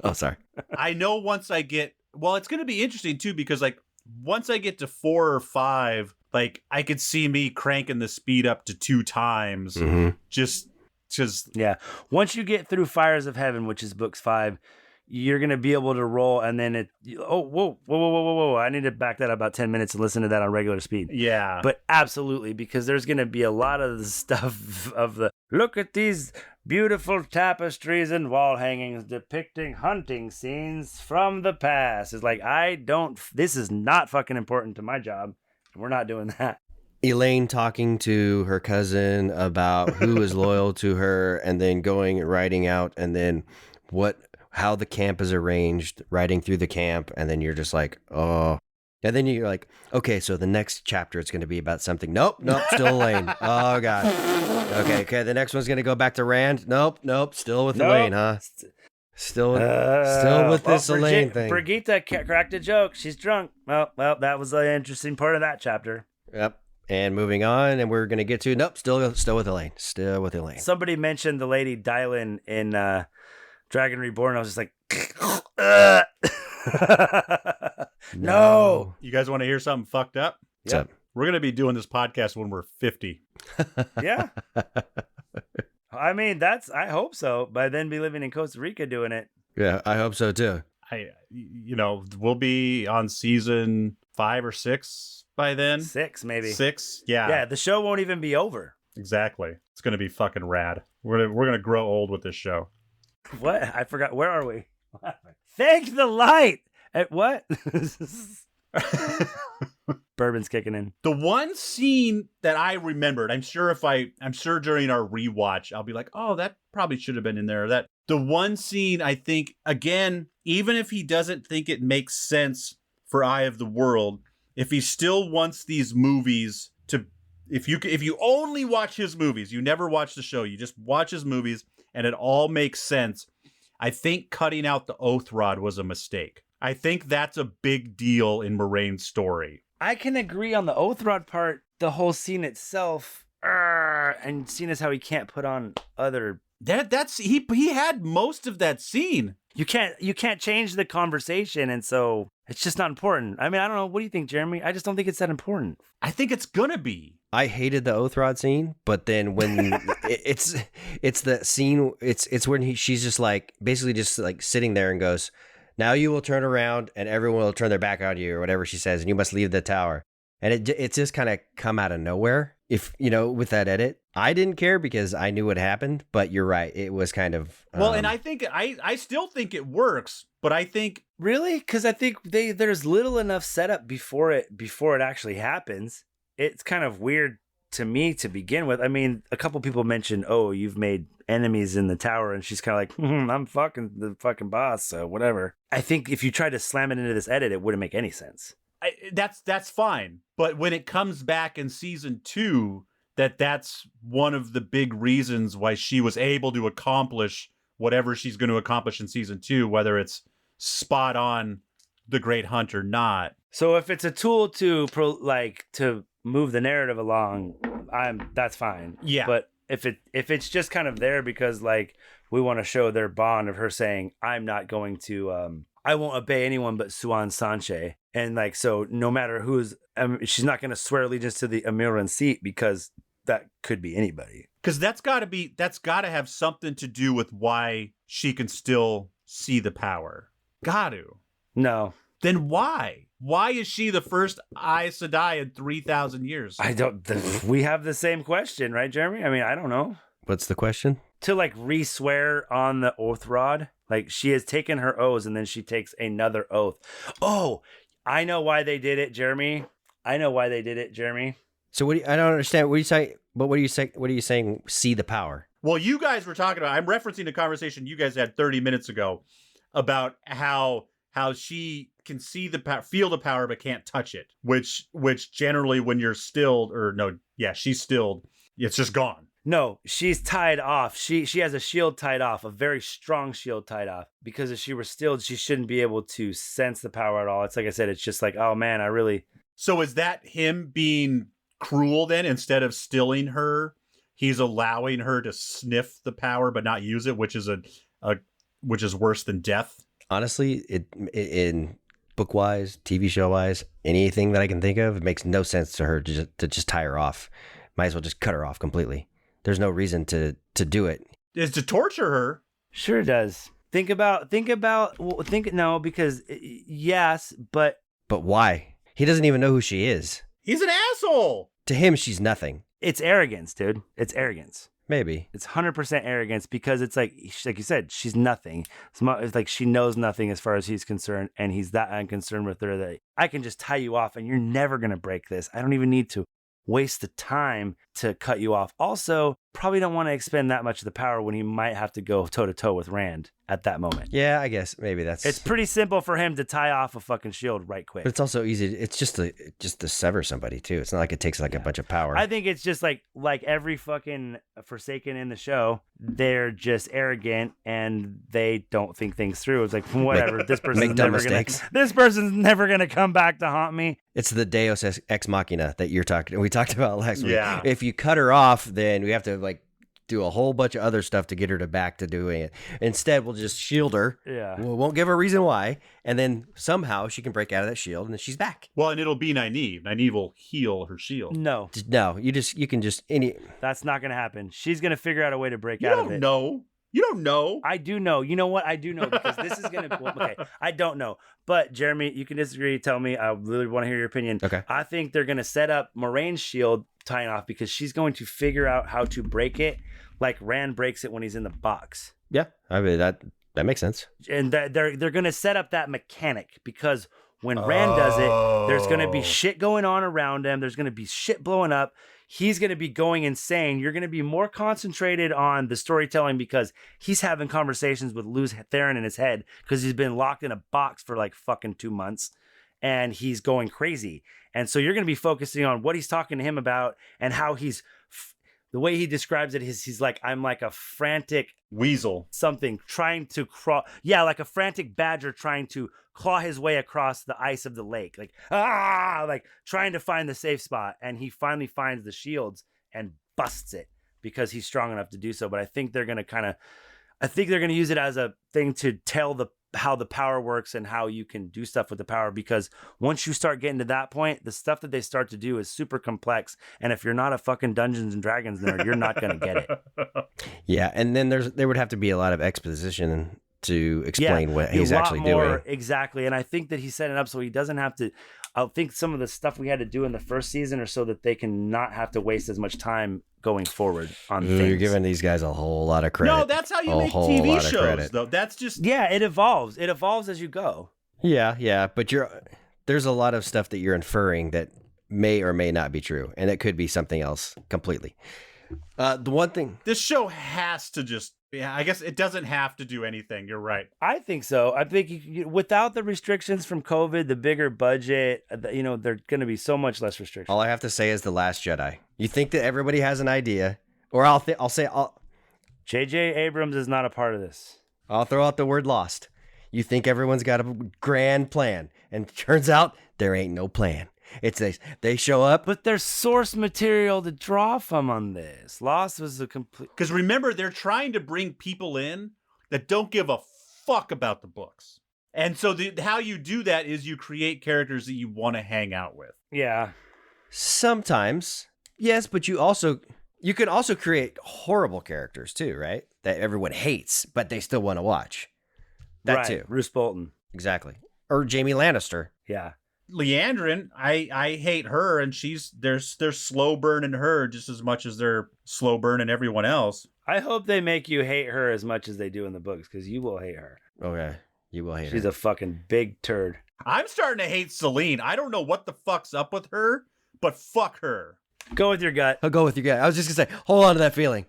Speaker 3: Oh, sorry.
Speaker 1: I know once I get, it's going to be interesting too, because like once I get to 4 or 5, like I could see me cranking the speed up to 2 times.
Speaker 3: Mm-hmm.
Speaker 1: Just
Speaker 2: yeah. Once you get through Fires of Heaven, which is books 5, you're gonna be able to roll, and then whoa! I need to back that up about 10 minutes and listen to that on regular speed.
Speaker 1: Yeah,
Speaker 2: but absolutely, because there's gonna be a lot of the stuff of the look at these beautiful tapestries and wall hangings depicting hunting scenes from the past. It's like this is not fucking important to my job. We're not doing that.
Speaker 3: Elaine talking to her cousin about who is loyal to her, and then going and writing out, and then how the camp is arranged, riding through the camp, and then you're just like, oh. And then you're like, okay, so the next chapter it's going to be about something. Nope, still Elaine. Oh, God. Okay, the next one's going to go back to Rand. Nope, still with Elaine, huh? Still with this Elaine thing.
Speaker 2: Brigitte cracked a joke. She's drunk. Well, that was the interesting part of that chapter.
Speaker 3: Yep. And moving on, and we're going to get to, still with Elaine. Still with Elaine.
Speaker 2: Somebody mentioned the Lady Dylan in Dragon Reborn. I was just like, No.
Speaker 1: You guys want to hear something fucked up?
Speaker 3: What's up?
Speaker 1: We're going to be doing this podcast when we're 50.
Speaker 2: Yeah. I mean, I hope so. By then be living in Costa Rica doing it.
Speaker 3: Yeah, I hope so too.
Speaker 1: We'll be on season 5 or 6 by then.
Speaker 2: 6, maybe.
Speaker 1: 6, yeah.
Speaker 2: Yeah, the show won't even be over.
Speaker 1: Exactly. It's going to be fucking rad. We're going to grow old with this show.
Speaker 2: What? I forgot. Where are we? Thank the light. At what? Bourbon's kicking in.
Speaker 1: The one scene that I remembered, I'm sure during our rewatch, I'll be like, oh, that probably should have been in there. That the one scene, I think, again, even if he doesn't think it makes sense for Eye of the World, if he still wants these movies to, if you only watch his movies, you never watch the show, you just watch his movies and it all makes sense, I think cutting out the oath rod was a mistake. I think that's a big deal in Moraine's story.
Speaker 2: I can agree on the oath rod part, the whole scene itself, and seeing as how he can't put on other.
Speaker 1: He had most of that scene.
Speaker 2: You can't change the conversation, and so it's just not important. I mean, I don't know. What do you think, Jeremy? I just don't think it's that important.
Speaker 1: I think it's gonna be.
Speaker 3: I hated the oath rod scene, but then when it's the scene, it's when she's just like basically just like sitting there and goes, "Now you will turn around and everyone will turn their back on you," or whatever she says, and you must leave the tower. And it's just kind of come out of nowhere. If with that edit, I didn't care because I knew what happened. But you're right, it was kind of
Speaker 1: well, and I think I still think it works, but I think
Speaker 2: really because I think there's little enough setup before it actually happens. It's kind of weird to me to begin with. I mean, a couple people mentioned, "Oh, you've made enemies in the tower," and she's kind of like, "I'm fucking the fucking boss, so whatever." I think if you tried to slam it into this edit, it wouldn't make any sense.
Speaker 1: That's fine, but when it comes back in season 2, that's one of the big reasons why she was able to accomplish whatever she's going to accomplish in season 2, whether it's spot on the Great Hunt or not.
Speaker 2: So if it's a tool to move the narrative along, that's fine.
Speaker 1: Yeah,
Speaker 2: but if it's just kind of there because like we want to show their bond of her saying, "I'm not going to I won't obey anyone but Suan Sanche," and like so no matter who's she's not going to swear allegiance to the Amiran seat because that could be anybody.
Speaker 1: Because that's got to have something to do with why she can still see the power. Got to.
Speaker 2: No.
Speaker 1: Then why? Why is she the first Aes Sedai in 3,000 years?
Speaker 2: We have the same question, right, Jeremy? I mean, I don't know.
Speaker 3: What's the question?
Speaker 2: To like re-swear on the oath rod. Like she has taken her oaths and then she takes another oath. Oh, I know why they did it, Jeremy.
Speaker 3: So I don't understand. What are you saying? But what are you saying? What are you saying? See the power.
Speaker 1: Well, you guys were talking about. I'm referencing a conversation you guys had 30 minutes ago about how she can see the power, feel the power, but can't touch it. Which generally, when you're stilled, she's stilled. It's just gone.
Speaker 2: No, she's tied off. She has a shield tied off, a very strong shield tied off. Because if she were stilled, she shouldn't be able to sense the power at all. It's like I said, it's just like, oh man, I really.
Speaker 1: So is that him being cruel then? Instead of stilling her, he's allowing her to sniff the power but not use it, which is which is worse than death.
Speaker 3: Honestly, in book wise, TV show wise, anything that I can think of, it makes no sense to her to just tie her off. Might as well just cut her off completely. There's no reason to do it.
Speaker 1: Is to torture her.
Speaker 2: Sure does. Because yes, but
Speaker 3: why? He doesn't even know who she is.
Speaker 1: He's an asshole.
Speaker 3: To him, she's nothing.
Speaker 2: It's arrogance, dude. It's arrogance.
Speaker 3: Maybe.
Speaker 2: It's 100% arrogance because it's like you said, she's nothing. It's like she knows nothing as far as he's concerned, and he's that unconcerned with her that I can just tie you off and you're never going to break this. I don't even need to waste the time to cut you off. Also, probably don't want to expend that much of the power when he might have to go toe-to-toe with Rand at that moment.
Speaker 3: Yeah, I guess maybe that's...
Speaker 2: It's pretty simple for him to tie off a fucking shield right quick.
Speaker 3: But it's also easy. It's just to sever somebody, too. It's not like it takes like a bunch of power.
Speaker 2: I think it's just like every fucking Forsaken in the show, they're just arrogant and they don't think things through. It's like, whatever, this person's never gonna come back to haunt me.
Speaker 3: It's the Deus Ex Machina that we talked about last week.
Speaker 1: Yeah.
Speaker 3: If you cut her off, then we have to like do a whole bunch of other stuff to get her back to doing it. Instead, we'll just shield her.
Speaker 2: Yeah.
Speaker 3: We won't give her a reason why, and then somehow she can break out of that shield, and then she's back.
Speaker 1: Well, and it'll be Nynaeve. Nynaeve will heal her shield.
Speaker 2: No,
Speaker 3: No, you can just
Speaker 2: that's not going to happen. She's going to figure out a way to break
Speaker 1: You
Speaker 2: out of
Speaker 1: don't
Speaker 2: it.
Speaker 1: know. You don't know.
Speaker 2: I do know. You know what? I do know because this is going to. Okay, I don't know. But Jeremy, you can disagree. Tell me. I really want to hear your opinion.
Speaker 3: Okay.
Speaker 2: I think they're going to set up Moraine's shield tying off because she's going to figure out how to break it, like Rand breaks it when he's in the box.
Speaker 3: Yeah, I mean that makes sense.
Speaker 2: And they're going to set up that mechanic because when Rand does it, there's going to be shit going on around him. There's going to be shit blowing up. He's going to be going insane. You're going to be more concentrated on the storytelling because he's having conversations with Luz Theron in his head because he's been locked in a box for like fucking 2 months and he's going crazy. And so you're going to be focusing on what he's talking to him about and how he's the way he describes it is he's like, I'm like a frantic
Speaker 1: Weasel.
Speaker 2: something trying to crawl. Yeah, like a frantic badger trying to claw his way across the ice of the lake. Like trying to find the safe spot. And he finally finds the shields and busts it because he's strong enough to do so. But I think they're going to use it as a thing to tell how the power works and how you can do stuff with the power, because once you start getting to that point, the stuff that they start to do is super complex, and if you're not a fucking Dungeons and Dragons nerd, you're not going to get it.
Speaker 3: Yeah, and then there would have to be a lot of exposition to explain what he's actually doing.
Speaker 2: Exactly, and I think that he's setting it up so he doesn't have to. I think some of the stuff we had to do in the first season are so that they can not have to waste as much time going forward on things.
Speaker 3: You're giving these guys a whole lot of credit.
Speaker 1: No, that's how you
Speaker 3: A
Speaker 1: make
Speaker 3: whole
Speaker 1: TV
Speaker 3: lot of
Speaker 1: shows,
Speaker 3: credit.
Speaker 1: though. That's just
Speaker 2: Yeah, it evolves. It evolves as you go.
Speaker 3: Yeah, but there's a lot of stuff that you're inferring that may or may not be true, and it could be something else completely. The one thing
Speaker 1: this show has to just. Yeah, I guess it doesn't have to do anything. You're right.
Speaker 2: I think so. I think without the restrictions from COVID, the bigger budget, they're going to be so much less restrictions.
Speaker 3: all I have to say is The Last Jedi. You think that everybody has an idea, or I'll say
Speaker 2: J.J. Abrams is not a part of this.
Speaker 3: I'll throw out the word lost. You think everyone's got a grand plan, and turns out there ain't no plan. They show up.
Speaker 2: But there's source material to draw from on this. Lost was a complete.
Speaker 1: Because remember, they're trying to bring people in that don't give a fuck about the books. And so how you do that is you create characters that you want to hang out with.
Speaker 2: Yeah.
Speaker 3: Sometimes, yes, but you can also create horrible characters too, right? That everyone hates, but they still want to watch. That
Speaker 2: right.
Speaker 3: too.
Speaker 2: Roose Bolton.
Speaker 3: Exactly. Or Jaime Lannister.
Speaker 2: Yeah.
Speaker 1: Leandrin, I hate her, and they're slow burning her just as much as they're slow burning everyone else.
Speaker 2: I hope they make you hate her as much as they do in the books, because you will hate her.
Speaker 3: Okay. You will hate her.
Speaker 2: She's a fucking big turd.
Speaker 1: I'm starting to hate Celine. I don't know what the fuck's up with her, but fuck her.
Speaker 2: Go with your gut.
Speaker 3: I'll go with you guys. I was just going to say, hold on to that feeling.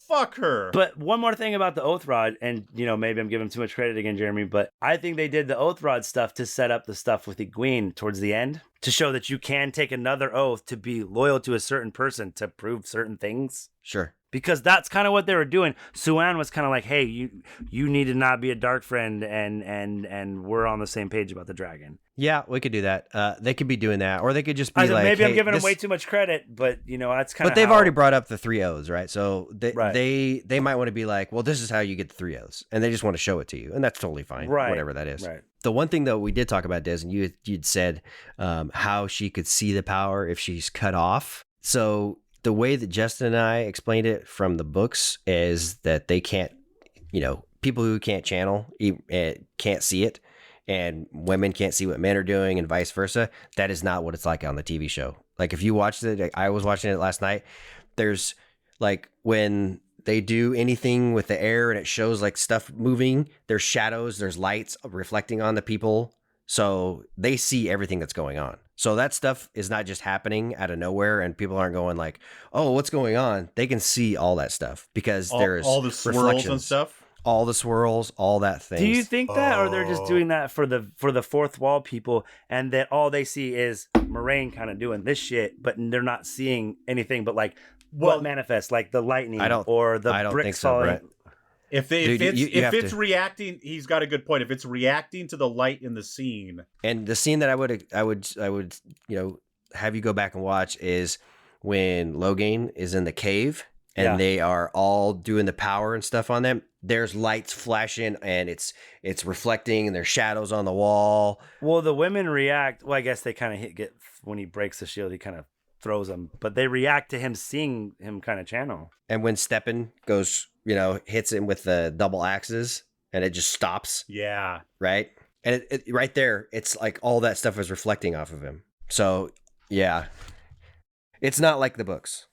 Speaker 1: Fuck her.
Speaker 2: But one more thing about the Oath Rod, and maybe I'm giving too much credit again, Jeremy, but I think they did the Oath Rod stuff to set up the stuff with Egwene towards the end to show that you can take another oath to be loyal to a certain person to prove certain things.
Speaker 3: Sure.
Speaker 2: Because that's kind of what they were doing. Suan was kind of like, hey, you need to not be a dark friend, and we're on the same page about the dragon.
Speaker 3: Yeah, we could do that. They could be doing that, or they could just be
Speaker 2: Maybe I'm
Speaker 3: hey,
Speaker 2: giving them way too much credit, but that's kind of.
Speaker 3: But they've already brought up the 3 O's, right? So
Speaker 2: Right.
Speaker 3: they might want to be like, well, this is how you get the 3 O's, and they just want to show it to you, and that's totally fine,
Speaker 2: Right.
Speaker 3: whatever that is.
Speaker 2: Right.
Speaker 3: The one thing though we did talk about, Des, and you'd said how she could see the power if she's cut off. So the way that Justin and I explained it from the books is that they can't, people who can't channel can't see it, and women can't see what men are doing, and vice versa. That is not what it's like on the TV show. Like if you watched it, I was watching it last night. There's like when they do anything with the air and it shows like stuff moving, there's shadows, there's lights reflecting on the people. So they see everything that's going on. So that stuff is not just happening out of nowhere, and people aren't going like, oh, what's going on? They can see all that stuff because there's
Speaker 1: all the swirls
Speaker 3: reflections.
Speaker 1: and stuff.
Speaker 3: All the swirls, all that thing.
Speaker 2: Do you think that, or they're just doing that for the fourth wall people, and that all they see is Moraine kind of doing this shit, but they're not seeing anything but like what manifests, like the lightning or the bricks
Speaker 3: think so,
Speaker 2: falling.
Speaker 3: Brett.
Speaker 1: If it's reacting, he's got a good point. If it's reacting to the light in the scene,
Speaker 3: And the scene that I would have you go back and watch is when Logain is in the cave and they are all doing the power and stuff on them. There's lights flashing and it's reflecting and there's shadows on the wall.
Speaker 2: Well, the women react. Well, I guess they kind of get when he breaks the shield, he kind of throws them, but they react to him seeing him kind of channel.
Speaker 3: And when Steppen goes, hits him with the double axes and it just stops.
Speaker 1: Yeah.
Speaker 3: Right. And it right there, it's like all that stuff is reflecting off of him. So yeah, it's not like the books,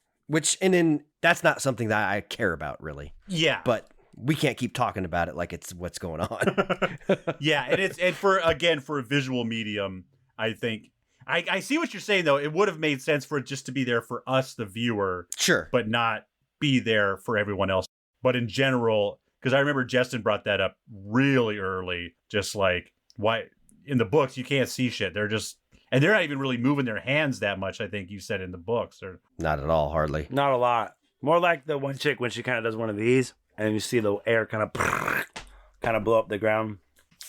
Speaker 3: and that's not something that I care about really.
Speaker 1: Yeah.
Speaker 3: But we can't keep talking about it like it's what's going on.
Speaker 1: Yeah. And for a visual medium, I think I see what you're saying though. It would have made sense for it just to be there for us, the viewer.
Speaker 3: Sure.
Speaker 1: But not be there for everyone else. But in general, because I remember Justin brought that up really early, just like why in the books you can't see shit. They're not even really moving their hands that much. I think you said in the books, or
Speaker 3: not at all, hardly.
Speaker 2: Not a lot. More like the one chick when she kind of does one of these, and you see the air kind of blow up the ground.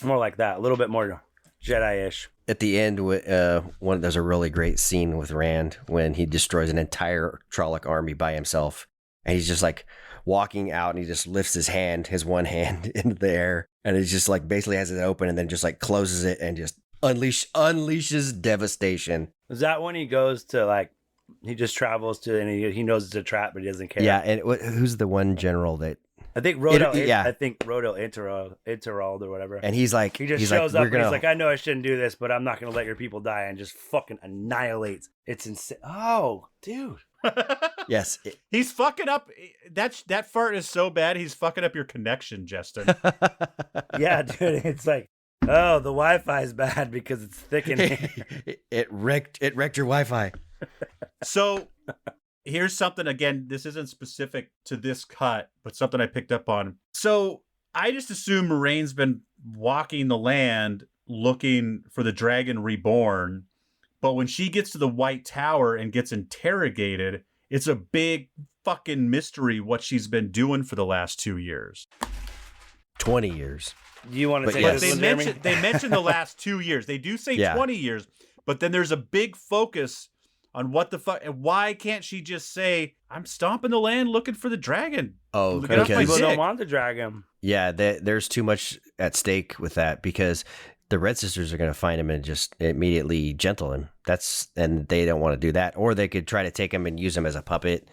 Speaker 2: More like that, a little bit more Jedi-ish.
Speaker 3: At the end, there's a really great scene with Rand when he destroys an entire Trolloc army by himself, and he's just like walking out, and he just lifts his one hand into the air, and it just like basically has it open, and then just like closes it, and just unleashes devastation.
Speaker 2: Is that when he goes to like he just travels to and he knows it's a trap, but he doesn't care?
Speaker 3: Yeah, and who's the one general that?
Speaker 2: I think Rodel.
Speaker 3: Yeah.
Speaker 2: I think Rodel Interald or whatever.
Speaker 3: And he's like,
Speaker 2: he just shows up and he's like, I know I shouldn't do this, but I'm not going to let your people die, and just fucking annihilates. It's insane. Oh, dude.
Speaker 3: Yes,
Speaker 1: he's fucking up. That fart is so bad. He's fucking up your connection, Justin.
Speaker 2: Yeah, dude. It's like, oh, the Wi-Fi is bad because it's thick in here.
Speaker 3: It wrecked your Wi-Fi.
Speaker 1: So here's something, again, this isn't specific to this cut, but something I picked up on. So I just assume Moiraine's been walking the land looking for the dragon reborn, but when she gets to the White Tower and gets interrogated, it's a big fucking mystery what she's been doing for the last 2 years.
Speaker 3: 20 years.
Speaker 2: Do you want to say
Speaker 3: yes.
Speaker 2: this?
Speaker 1: They mention the last 2 years. They do say 20 years, but then there's a big focus on what the fuck, and why can't she just say, I'm stomping the land looking for the dragon?
Speaker 3: Oh,
Speaker 1: Get off my
Speaker 2: People don't
Speaker 1: dick.
Speaker 2: want the dragon.
Speaker 3: Yeah, there's too much at stake with that, because the Red Sisters are going to find him and just immediately gentle him. And they don't want to do that. Or they could try to take him and use him as a puppet,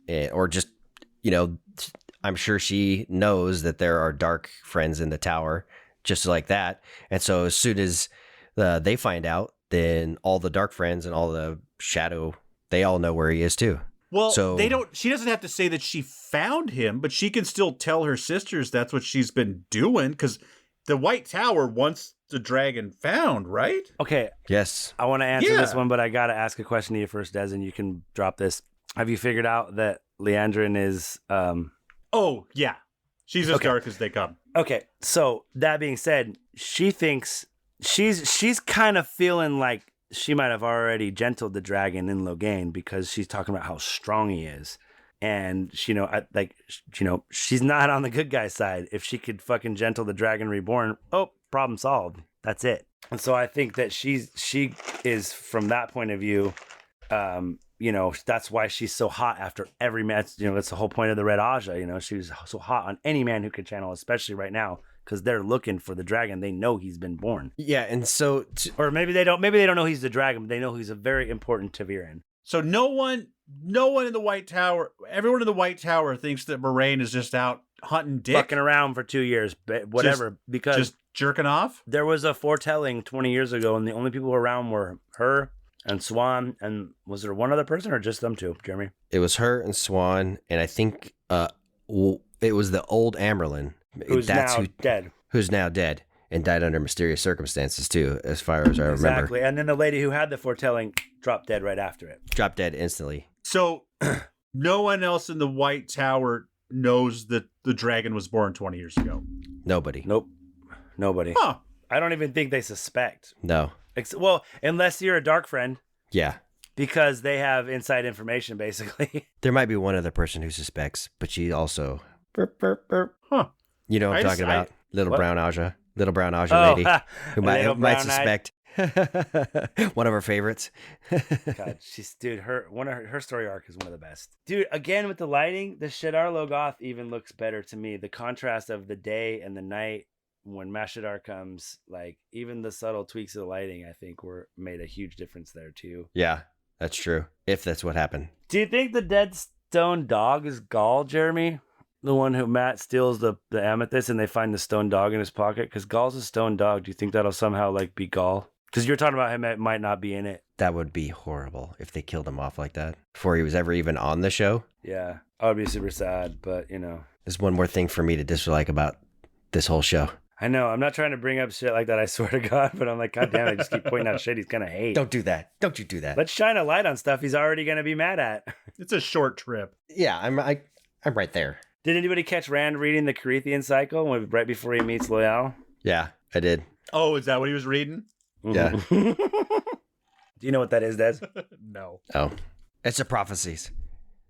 Speaker 3: or just, I'm sure she knows that there are dark friends in the tower, just like that. And so as soon as they find out, then all the dark friends and all the shadow, they all know where he is too.
Speaker 1: Well,
Speaker 3: so,
Speaker 1: she doesn't have to say that she found him, but she can still tell her sisters that's what she's been doing, because the White Tower wants the dragon found, right?
Speaker 2: Okay.
Speaker 3: Yes.
Speaker 2: I want to answer this one, but I got to ask a question to you first, Des, and you can drop this. Have you figured out that Leandrin is...
Speaker 1: Oh, yeah. She's as dark as they come.
Speaker 2: Okay. So, that being said, she thinks... She's kind of feeling like she might have already gentled the dragon in Logain, because she's talking about how strong he is. And, she's not on the good guy side. If she could fucking gentle the dragon reborn, problem solved. That's it. And so I think that she is, from that point of view, that's why she's so hot after every match. That's the whole point of the Red Aja. She was so hot on any man who could channel, especially right now, because they're looking for the dragon. They know he's been born.
Speaker 3: Yeah, and so...
Speaker 2: or maybe they don't know he's the dragon, but they know he's a very important Taviran.
Speaker 1: So no one in the White Tower, everyone in the White Tower thinks that Moiraine is just out hunting dick.
Speaker 2: Fucking around for 2 years, but whatever, because...
Speaker 1: Just jerking off?
Speaker 2: There was a foretelling 20 years ago, and the only people around were her and Swan, and was there one other person, or just them two, Jeremy?
Speaker 3: It was her and Swan, and I think it was the old Amerlin.
Speaker 2: Who's now dead
Speaker 3: and died under mysterious circumstances too, as far as I remember.
Speaker 2: Exactly. And then the lady who had the foretelling dropped dead right after it.
Speaker 3: Dropped dead instantly.
Speaker 1: So no one else in the White Tower knows that the dragon was born 20 years ago.
Speaker 3: Nobody.
Speaker 2: Nope. Nobody.
Speaker 1: Huh.
Speaker 2: I don't even think they suspect.
Speaker 3: No.
Speaker 2: Well, unless you're a dark friend.
Speaker 3: Yeah.
Speaker 2: Because they have inside information, basically.
Speaker 3: There might be one other person who suspects, but she also... Burp, burp, burp.
Speaker 1: Huh.
Speaker 3: You know what I'm talking about? Little brown Aja lady who might suspect. One of our favorites.
Speaker 2: God, her story arc is one of the best. Dude, again with the lighting, the Shadar Logoth even looks better to me. The contrast of the day and the night when Mashadar comes, like even the subtle tweaks of the lighting, I think were made a huge difference there too.
Speaker 3: Yeah, that's true. If that's what happened.
Speaker 2: Do you think the dead stone dog is Gaul, Jeremy? The one who Matt steals the amethyst and they find the stone dog in his pocket? Because Gaul's a stone dog. Do you think that'll somehow like be Gaul? Because you're talking about him, it might not be in it.
Speaker 3: That would be horrible if they killed him off like that before he was ever even on the show.
Speaker 2: Yeah, I would be super sad, but you know.
Speaker 3: There's one more thing for me to dislike about this whole show.
Speaker 2: I know. I'm not trying to bring up shit like that, I swear to God, but I'm like, God damn it, I just keep pointing out shit he's going to hate.
Speaker 3: Don't do that. Don't you do that.
Speaker 2: Let's shine a light on stuff he's already going to be mad at.
Speaker 1: It's a short trip.
Speaker 3: Yeah, I'm right there.
Speaker 2: Did anybody catch Rand reading the Carithian cycle right before he meets Loyal?
Speaker 3: Yeah, I did.
Speaker 1: Oh, is that what he was reading?
Speaker 3: Yeah.
Speaker 2: Do you know what that is, Des?
Speaker 1: No.
Speaker 3: Oh, it's the prophecies.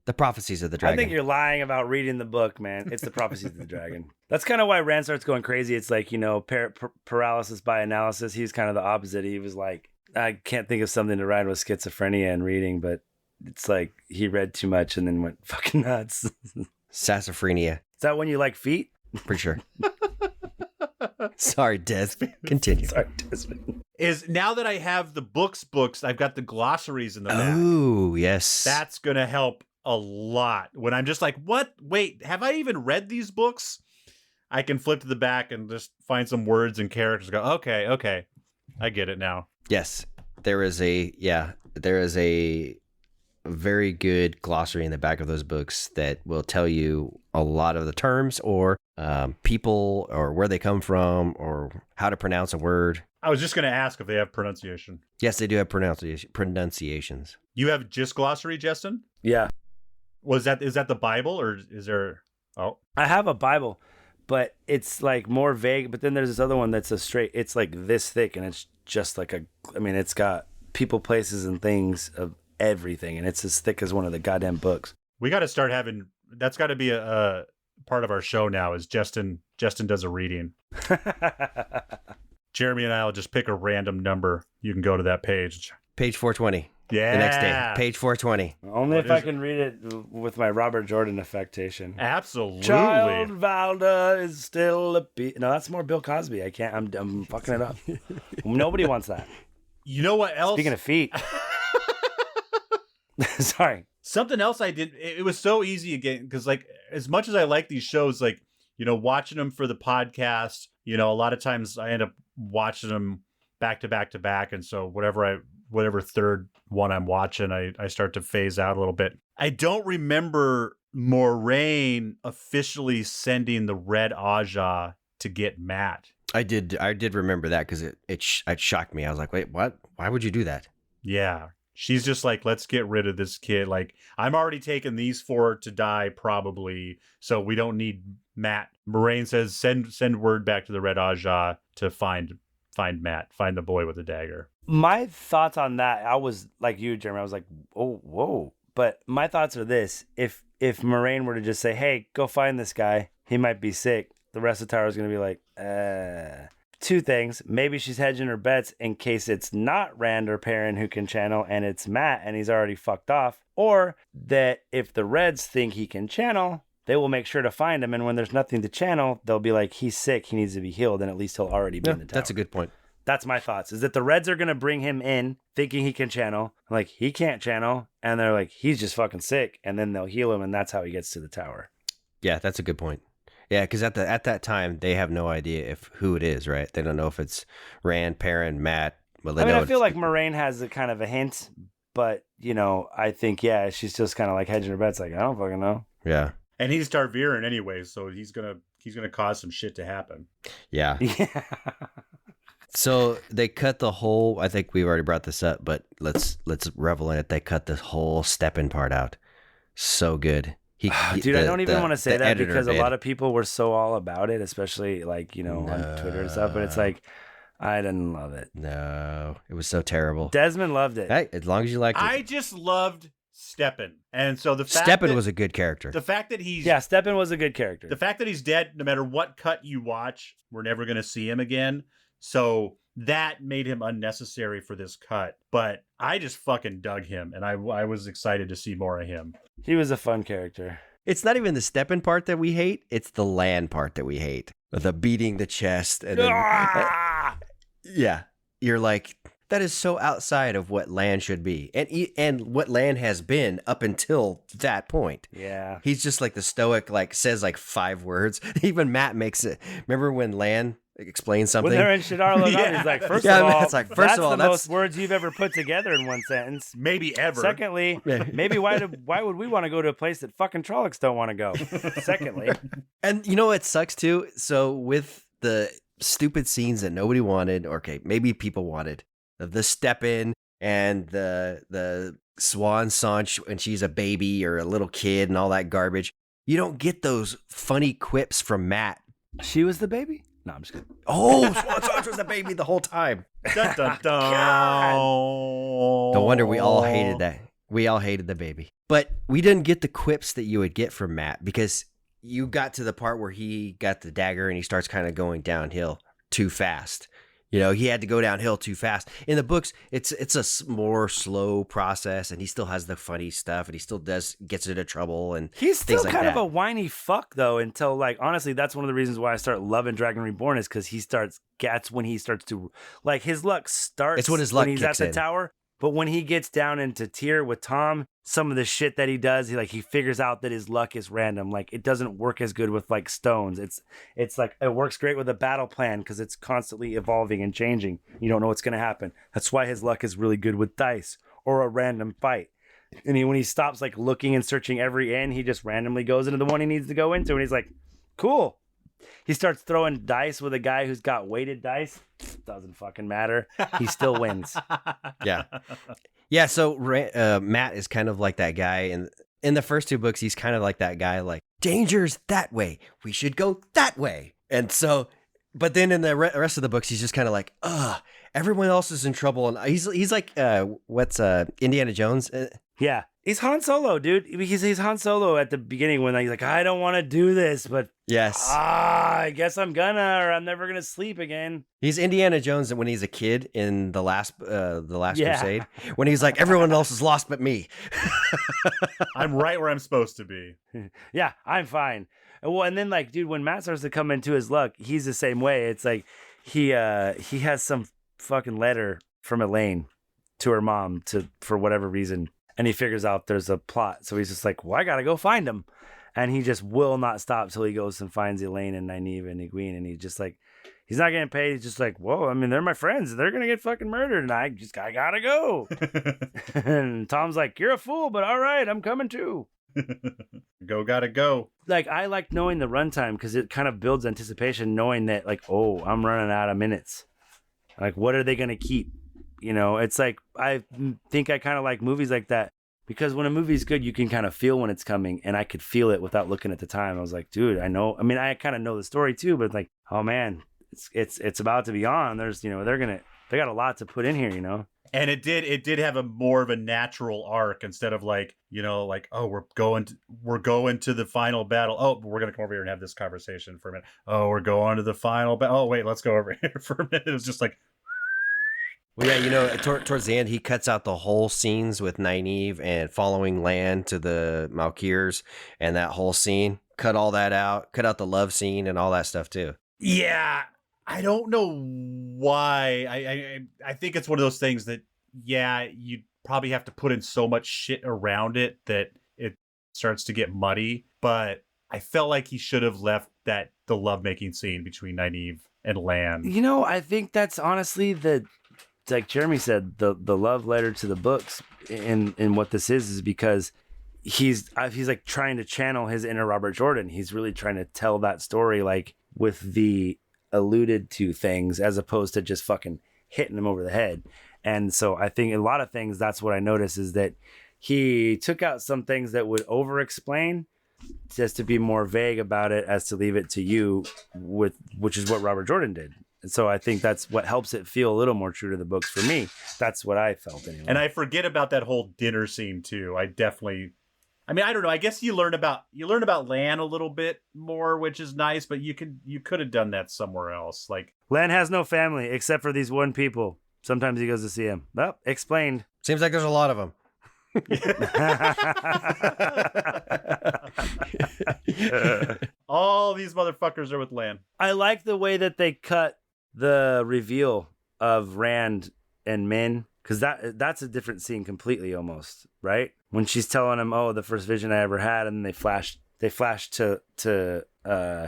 Speaker 3: The prophecies of the dragon.
Speaker 2: I think you're lying about reading the book, man. It's the prophecies of the dragon. That's kind of why Rand starts going crazy. It's like, you know, paralysis by analysis. He was kind of the opposite. He was like, I can't think of something to write with schizophrenia and reading, but it's like he read too much and then went fucking nuts.
Speaker 3: Sassafrenia.
Speaker 2: Is that when you like feet?
Speaker 3: Pretty sure. Sorry, Des. Continue.
Speaker 2: Sorry, Desmond.
Speaker 1: Is now that I have the books, I've got the glossaries in the back.
Speaker 3: Oh, yes.
Speaker 1: That's going to help a lot. When I'm just like, what? Wait, have I even read these books? I can flip to the back and just find some words and characters. Go, okay. I get it now.
Speaker 3: Yes. There is a very good glossary in the back of those books that will tell you a lot of the terms or people or where they come from or how to pronounce a word.
Speaker 1: I was just going to ask if they have pronunciation.
Speaker 3: Yes, they do have pronunciations.
Speaker 1: You have just glossary, Justin?
Speaker 2: Yeah.
Speaker 1: Is that the Bible or is there? Oh,
Speaker 2: I have a Bible, but it's like more vague. But then there's this other one that's it's like this thick and it's just like it's got people, places, and things of everything. And it's as thick as one of the goddamn books.
Speaker 1: We got to start having, that's got to be a part of our show now is Justin does a reading. Jeremy and I will just pick a random number. You can go to that page.
Speaker 3: Page 420.
Speaker 1: Yeah.
Speaker 3: The next day. Page 420.
Speaker 2: Only
Speaker 1: What
Speaker 2: if I
Speaker 1: is
Speaker 2: can read it with my Robert Jordan affectation.
Speaker 1: Absolutely.
Speaker 2: Child Valda is still a No, that's more Bill Cosby. I can't. I'm fucking it up. Nobody wants that.
Speaker 1: You know what else?
Speaker 2: Speaking of feet. Sorry.
Speaker 1: Something else I did. It was so easy again because, like, as much as I like these shows, like, you know, watching them for the podcast, you know, a lot of times I end up watching them back to back to back, and so whatever third one I'm watching, I start to phase out a little bit. I don't remember Moraine officially sending the Red Aja to get Matt.
Speaker 3: I did remember that because it shocked me. I was like, wait, what? Why would you do that?
Speaker 1: Yeah. She's just like, let's get rid of this kid. Like, I'm already taking these 4 to die probably, so we don't need Matt. Moraine says, send word back to the Red Aja to find Matt, find the boy with the dagger.
Speaker 2: My thoughts on that, I was like you, Jeremy. I was like, oh, whoa. But my thoughts are this: if Moraine were to just say, "Hey, go find this guy. He might be sick," the rest of the tower is going to be like, Two things. Maybe she's hedging her bets in case it's not Rand or Perrin who can channel and it's Matt and he's already fucked off. Or that if the Reds think he can channel, they will make sure to find him. And when there's nothing to channel, they'll be like, he's sick. He needs to be healed. And at least he'll already be in the tower.
Speaker 3: That's a good point.
Speaker 2: That's my thoughts, is that the Reds are going to bring him in thinking he can channel. Like, he can't channel. And they're like, he's just fucking sick. And then they'll heal him. And that's how he gets to the tower.
Speaker 3: Yeah, that's a good point. Yeah, because at that time, they have no idea who it is, right? They don't know if it's Rand, Perrin, Matt. Well, they know
Speaker 2: I feel like Moraine has a kind of a hint. But, you know, I think, yeah, she's just kind of like hedging her bets. Like, I don't fucking know.
Speaker 3: Yeah.
Speaker 1: And he's Targaryen anyway, so he's gonna cause some shit to happen.
Speaker 3: Yeah.
Speaker 2: Yeah.
Speaker 3: So they cut the whole, I think we've already brought this up, but let's revel in it. They cut this whole step-in part out. So good.
Speaker 2: Dude, I don't even want to say that because a lot of people were so all about it, especially like, you know, on Twitter and stuff. But it's like, I didn't love it.
Speaker 3: No, it was so terrible.
Speaker 2: Desmond loved it.
Speaker 3: Hey, as long as you liked it.
Speaker 1: I just loved Steppen. And so the fact
Speaker 3: Steppen was a good character.
Speaker 1: The fact that he's
Speaker 2: Steppen was a good character.
Speaker 1: The fact that he's dead, no matter what cut you watch, we're never going to see him again. So that made him unnecessary for this cut. But I just fucking dug him, and I was excited to see more of him.
Speaker 2: He was a fun character.
Speaker 3: It's not even the stepping part that we hate. It's the land part that we hate. The beating the chest. And then, yeah. You're like, that is so outside of what land should be. And what land has been up until that point.
Speaker 2: Yeah.
Speaker 3: He's just like the stoic, like says like 5 words. Even Matt makes it. Remember when Lan explains something?
Speaker 2: When they're in Shadar Logoth, he's like, first of all,
Speaker 3: Matt's like, first of all,
Speaker 2: the
Speaker 3: that's
Speaker 2: most words you've ever put together in one sentence.
Speaker 1: Maybe ever.
Speaker 2: Secondly, maybe why would we want to go to a place that fucking Trollocs don't want to go? Secondly.
Speaker 3: And you know what sucks too? So with the stupid scenes that nobody wanted, or okay, maybe people wanted, the step in and the swan song when she's a baby or a little kid and all that garbage, you don't get those funny quips from Matt.
Speaker 2: She was the baby? No, I'm just kidding.
Speaker 3: Oh, Swan Song was the baby the whole time.
Speaker 1: Dun, dun, dun.
Speaker 3: No wonder we all hated that. We all hated the baby. But we didn't get the quips that you would get from Matt because you got to the part where he got the dagger and he starts kind of going downhill too fast. You know, he had to go downhill too fast. In the books, it's a more slow process, and he still has the funny stuff, and he still gets into trouble, and
Speaker 2: he's still
Speaker 3: things like
Speaker 2: kind
Speaker 3: that.
Speaker 2: of a whiny fuck though. Until like honestly, that's one of the reasons why I start loving Dragon Reborn is because that's when he starts to like his luck starts.
Speaker 3: It's when his luck
Speaker 2: he's at
Speaker 3: kicks
Speaker 2: the
Speaker 3: in.
Speaker 2: tower. But when he gets down into tier with Tom, some of the shit that he does, he figures out that his luck is random. Like it doesn't work as good with like stones. It's like it works great with a battle plan because it's constantly evolving and changing. You don't know what's gonna happen. That's why his luck is really good with dice or a random fight. And when he stops like looking and searching every end, he just randomly goes into the one he needs to go into, and he's like, "Cool." He starts throwing dice with a guy who's got weighted dice. Doesn't fucking matter. He still wins.
Speaker 3: Yeah. Yeah, so Matt is kind of like that guy. And in the first 2 books, he's kind of like that guy, like, danger's that way. We should go that way. And so, but then in the rest of the books, he's just kind of like, everyone else is in trouble. And he's like, what's Indiana Jones?
Speaker 2: Yeah. He's Han Solo, dude. He's Han Solo at the beginning when he's like, I don't want to do this, but
Speaker 3: Yes.
Speaker 2: I guess I'm gonna, or I'm never gonna sleep again.
Speaker 3: He's Indiana Jones when he's a kid in the last
Speaker 2: Yeah.
Speaker 3: Crusade, when he's like, everyone else is lost but me.
Speaker 1: I'm right where I'm supposed to be.
Speaker 2: Yeah, I'm fine. Well, and then like, dude, when Matt starts to come into his luck, he's the same way. It's like he has some fucking letter from Elaine to her mom for whatever reason, and he figures out there's a plot. So he's just like, well, I gotta go find him. And he just will not stop till he goes and finds Elaine and Nynaeve and Egwene. And he's just like, he's not getting paid. He's just like, whoa, I mean, they're my friends. They're going to get fucking murdered. And I gotta go. And Tom's like, you're a fool, but all right, I'm coming too.
Speaker 1: Gotta go.
Speaker 2: Like, I like knowing the runtime because it kind of builds anticipation, knowing that, like, oh, I'm running out of minutes. Like, what are they going to keep? You know, it's like, I think I kind of like movies like that. Because when a movie's good, you can kind of feel when it's coming, and I could feel it without looking at the time. I was like, dude, I know. I mean, I kind of know the story too, but it's like, oh man, it's about to be on. There's, you know, they got a lot to put in here, you know.
Speaker 1: And it did have a more of a natural arc instead of like, you know, like, oh, we're going to the final battle. Oh, we're gonna come over here and have this conversation for a minute. Oh, we're going to the final battle. Oh, wait, let's go over here for a minute. It was just like.
Speaker 3: Well, yeah, you know, towards the end, he cuts out the whole scenes with Nynaeve and following Lan to the Malkirs and that whole scene. Cut all that out. Cut out the love scene and all that stuff too.
Speaker 1: Yeah, I don't know why. I think it's one of those things that, yeah, you probably have to put in so much shit around it that it starts to get muddy. But I felt like he should have left the lovemaking scene between Nynaeve and Lan.
Speaker 2: You know, I think that's honestly like Jeremy said, the love letter to the books in what this is because he's like trying to channel his inner Robert Jordan. He's really trying to tell that story like with the alluded to things as opposed to just fucking hitting him over the head. And so I think a lot of things, that's what I noticed is that he took out some things that would over explain just to be more vague about it as to leave it to you which is what Robert Jordan did. So I think that's what helps it feel a little more true to the books for me. That's what I felt anyway.
Speaker 1: And I forget about that whole dinner scene too. I definitely I mean, I don't know. I guess you learn about Lan a little bit more, which is nice, but you could have done that somewhere else. Like
Speaker 2: Lan has no family except for these one people. Sometimes he goes to see him. Well, explained.
Speaker 3: Seems like there's a lot of them.
Speaker 1: All these motherfuckers are with Lan.
Speaker 2: I like the way that they cut the reveal of Rand and Min, because that's a different scene completely almost, right? When she's telling him, "Oh, the first vision I ever had," and then they flash to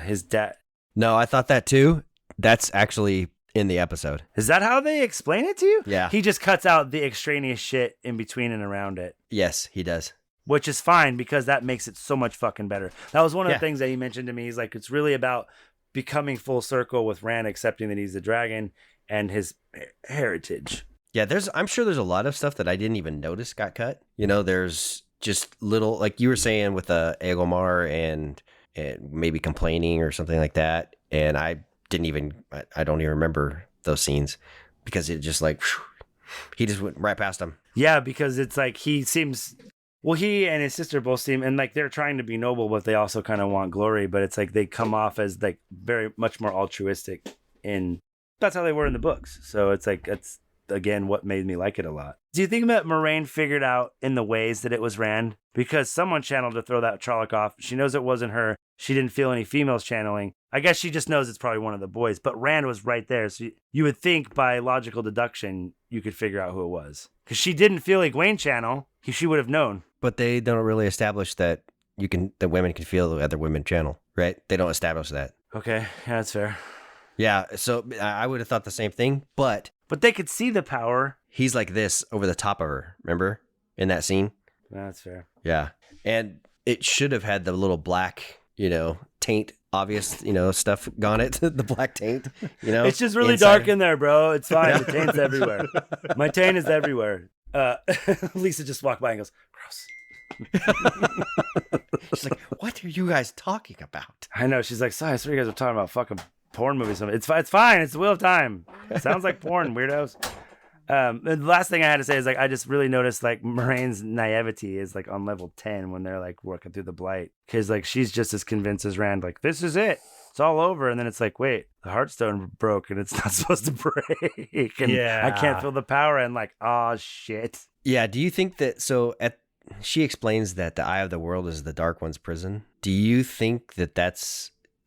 Speaker 2: his dad.
Speaker 3: No, I thought that too. That's actually in the episode.
Speaker 2: Is that how they explain it to you?
Speaker 3: Yeah.
Speaker 2: He just cuts out the extraneous shit in between and around it.
Speaker 3: Yes, he does.
Speaker 2: Which is fine because that makes it so much fucking better. That was one of the
Speaker 3: Yeah.
Speaker 2: things that he mentioned to me. He's like, it's really about becoming full circle with Rand accepting that he's a dragon and his heritage.
Speaker 3: Yeah, I'm sure there's a lot of stuff that I didn't even notice got cut. You know, there's just little, like you were saying with Agomar and maybe complaining or something like that. And I don't even remember those scenes because it just like, whew, he just went right past them.
Speaker 2: Yeah, because it's like he and his sister both seem, and like they're trying to be noble, but they also kind of want glory. But it's like they come off as like very much more altruistic, and that's how they were in the books. So it's like, that's again what made me like it a lot. Do you think that Moraine figured out in the ways that it was Rand? Because someone channeled to throw that Charlock off. She knows it wasn't her. She didn't feel any females channeling. I guess she just knows it's probably one of the boys. But Rand was right there. So you would think by logical deduction, you could figure out who it was. Because she didn't feel Egwene channel. She would have known.
Speaker 3: But they don't really establish that that women can feel the other women channel, right? They don't establish that.
Speaker 2: Okay, yeah, that's fair.
Speaker 3: Yeah, so I would have thought the same thing, but
Speaker 2: they could see the power.
Speaker 3: He's like this over the top of her, remember? In that scene?
Speaker 2: That's fair.
Speaker 3: Yeah. And it should have had the little black, taint, obvious, stuff on it. The black taint,
Speaker 2: It's just really
Speaker 3: inside.
Speaker 2: dark in there, bro. It's fine. The taint's everywhere. My taint is everywhere. Lisa just walked by and goes, gross.
Speaker 3: She's like, what are you guys talking about?
Speaker 2: I know. She's like, sorry, I swear you guys are talking about fucking porn movies. It's fine. It's the Wheel of Time. It sounds like porn, weirdos. The last thing I had to say is like I just really noticed like Moraine's naivety is like on level 10 when they're like working through the blight, because like she's just as convinced as Rand, like this is it, it's all over, and then it's like, wait, the Heartstone broke and it's not supposed to break, and I can't feel the power, and like, oh shit.
Speaker 3: Yeah. Do you think that she explains that the Eye of the World is the Dark One's prison? Do you think that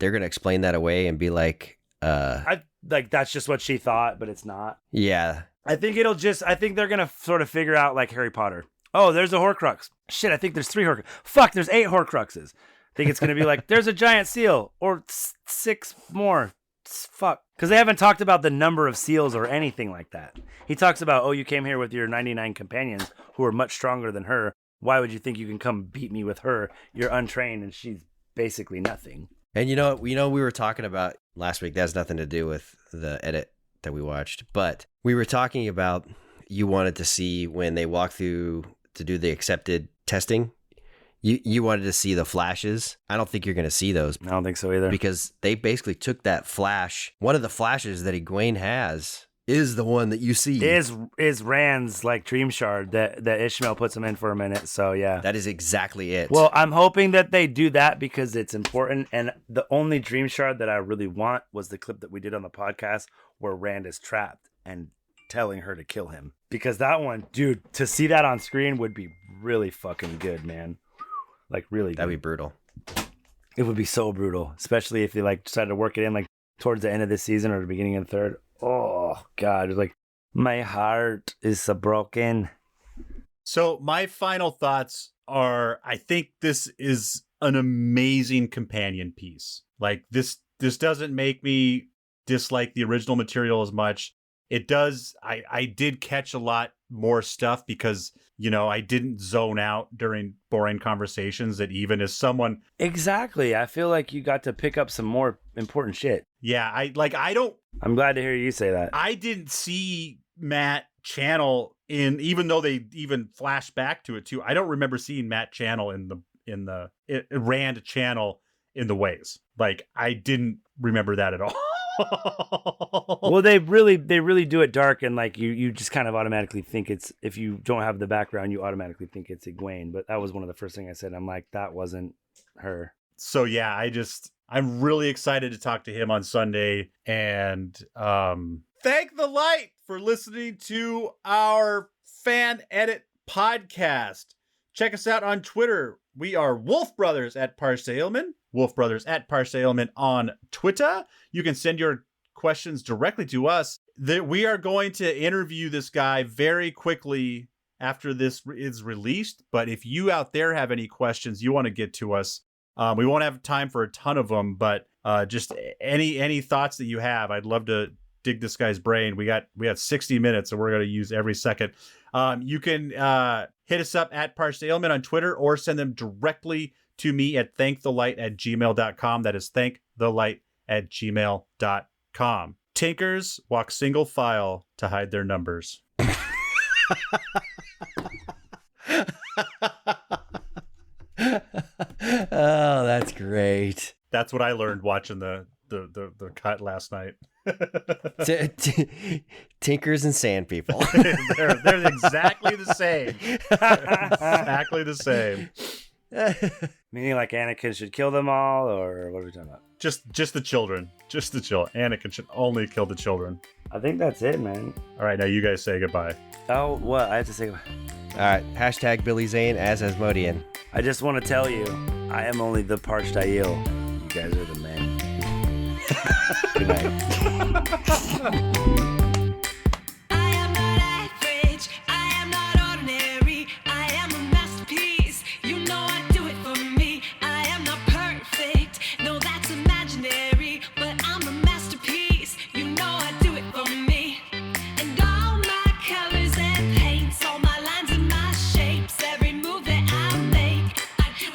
Speaker 3: they're gonna explain that away and be like,
Speaker 2: that's just what she thought, but it's not.
Speaker 3: Yeah.
Speaker 2: I think they're going to sort of figure out like Harry Potter. Oh, there's a Horcrux. Shit, I think there's 3 Horcruxes. Fuck, there's 8 Horcruxes. I think it's going to be like, there's a giant seal or 6 more. Fuck. Because they haven't talked about the number of seals or anything like that. He talks about, oh, you came here with your 99 companions who are much stronger than her. Why would you think you can come beat me with her? You're untrained and she's basically nothing.
Speaker 3: And we were talking about last week, that has nothing to do with the edit that we watched, but we were talking about you wanted to see when they walk through to do the accepted testing. You wanted to see the flashes. I don't think you're going to see those.
Speaker 2: I don't think so either.
Speaker 3: Because they basically took that flash. One of the flashes that Egwene has is the one that you see.
Speaker 2: Is Rand's like dream shard that Ishmael puts him in for a minute. So yeah.
Speaker 3: That is exactly it.
Speaker 2: Well, I'm hoping that they do that because it's important. And the only dream shard that I really want was the clip that we did on the podcast where Rand is trapped and telling her to kill him. Because that one, dude, to see that on screen would be really fucking good, man. Like really good.
Speaker 3: That'd be brutal.
Speaker 2: It would be so brutal, especially if they like decided to work it in like towards the end of this season or the beginning of the third. Oh God, it's like my heart is so broken.
Speaker 1: So my final thoughts are, I think this is an amazing companion piece. Like this doesn't make me dislike the original material as much. It does. I did catch a lot more stuff because, I didn't zone out during boring conversations, that even as someone.
Speaker 2: Exactly. I feel like you got to pick up some more important shit.
Speaker 1: Yeah.
Speaker 2: I'm glad to hear you say that.
Speaker 1: I didn't see Matt channel even though they even flashed back to it too. I don't remember seeing Matt channel in the Rand channel in the ways. Like I didn't remember that at all.
Speaker 2: Well, they really do it dark, and like you just kind of automatically think it's, if you don't have the background, you automatically think it's Egwene. But that was one of the first things I said. I'm like, that wasn't her.
Speaker 1: So yeah, I'm really excited to talk to him on Sunday, and thank the light for listening to our fan edit podcast. Check us out on Twitter. We are Wolf Brothers at Parsailman. Wolf Brothers at Parsailman on Twitter. You can send your questions directly to us. We are going to interview this guy very quickly after this is released. But if you out there have any questions you want to get to us, we won't have time for a ton of them, but just any thoughts that you have, I'd love to dig this guy's brain. We got 60 minutes, so we're going to use every second. You can hit us up at Parsailman on Twitter, or send them directly to me at thankthelight@gmail.com. That is thankthelight@gmail.com. Tinkers walk single file to hide their numbers.
Speaker 3: Oh, that's great.
Speaker 1: That's what I learned watching the cut last night.
Speaker 3: Tinkers and sand people.
Speaker 1: they're exactly the same. Exactly the same.
Speaker 2: Meaning like Anakin should kill them all, or what are we talking about?
Speaker 1: Just the children. Just the children. Anakin should only kill the children.
Speaker 2: I think that's it, man.
Speaker 1: All right, now you guys say goodbye.
Speaker 2: Oh, what? I have to say goodbye.
Speaker 3: All right. Hashtag Billy Zane as Asmodean.
Speaker 2: I just want to tell you, I am only the parched Aiel. You guys are the men. Good night.
Speaker 4: I am not average. I am not ordinary. I am a masterpiece. You know I do it for me. I am not perfect. No, that's imaginary. But I'm a masterpiece. You know I do it for me. And all my colors and paints, all my lines and my shapes, every move that I make,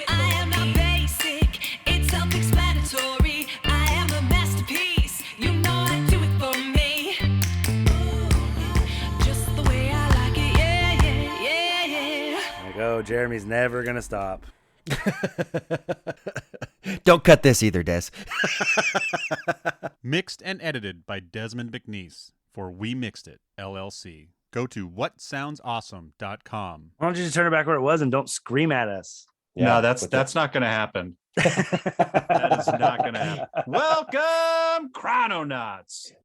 Speaker 4: I am not basic. It's self-explanatory. I am a masterpiece. You know I do it for me. Just the way I like it. Yeah, yeah, yeah, yeah.
Speaker 2: There you go. Jeremy's never going to stop.
Speaker 3: Don't cut this either, Des.
Speaker 1: Mixed and edited by Desmond McNeese for We Mixed It, LLC. Go to whatsoundsawesome.com.
Speaker 2: Why don't you just turn it back where it was and don't scream at us?
Speaker 1: No, that's not going to happen. That is not going to happen. Welcome, Chrononauts.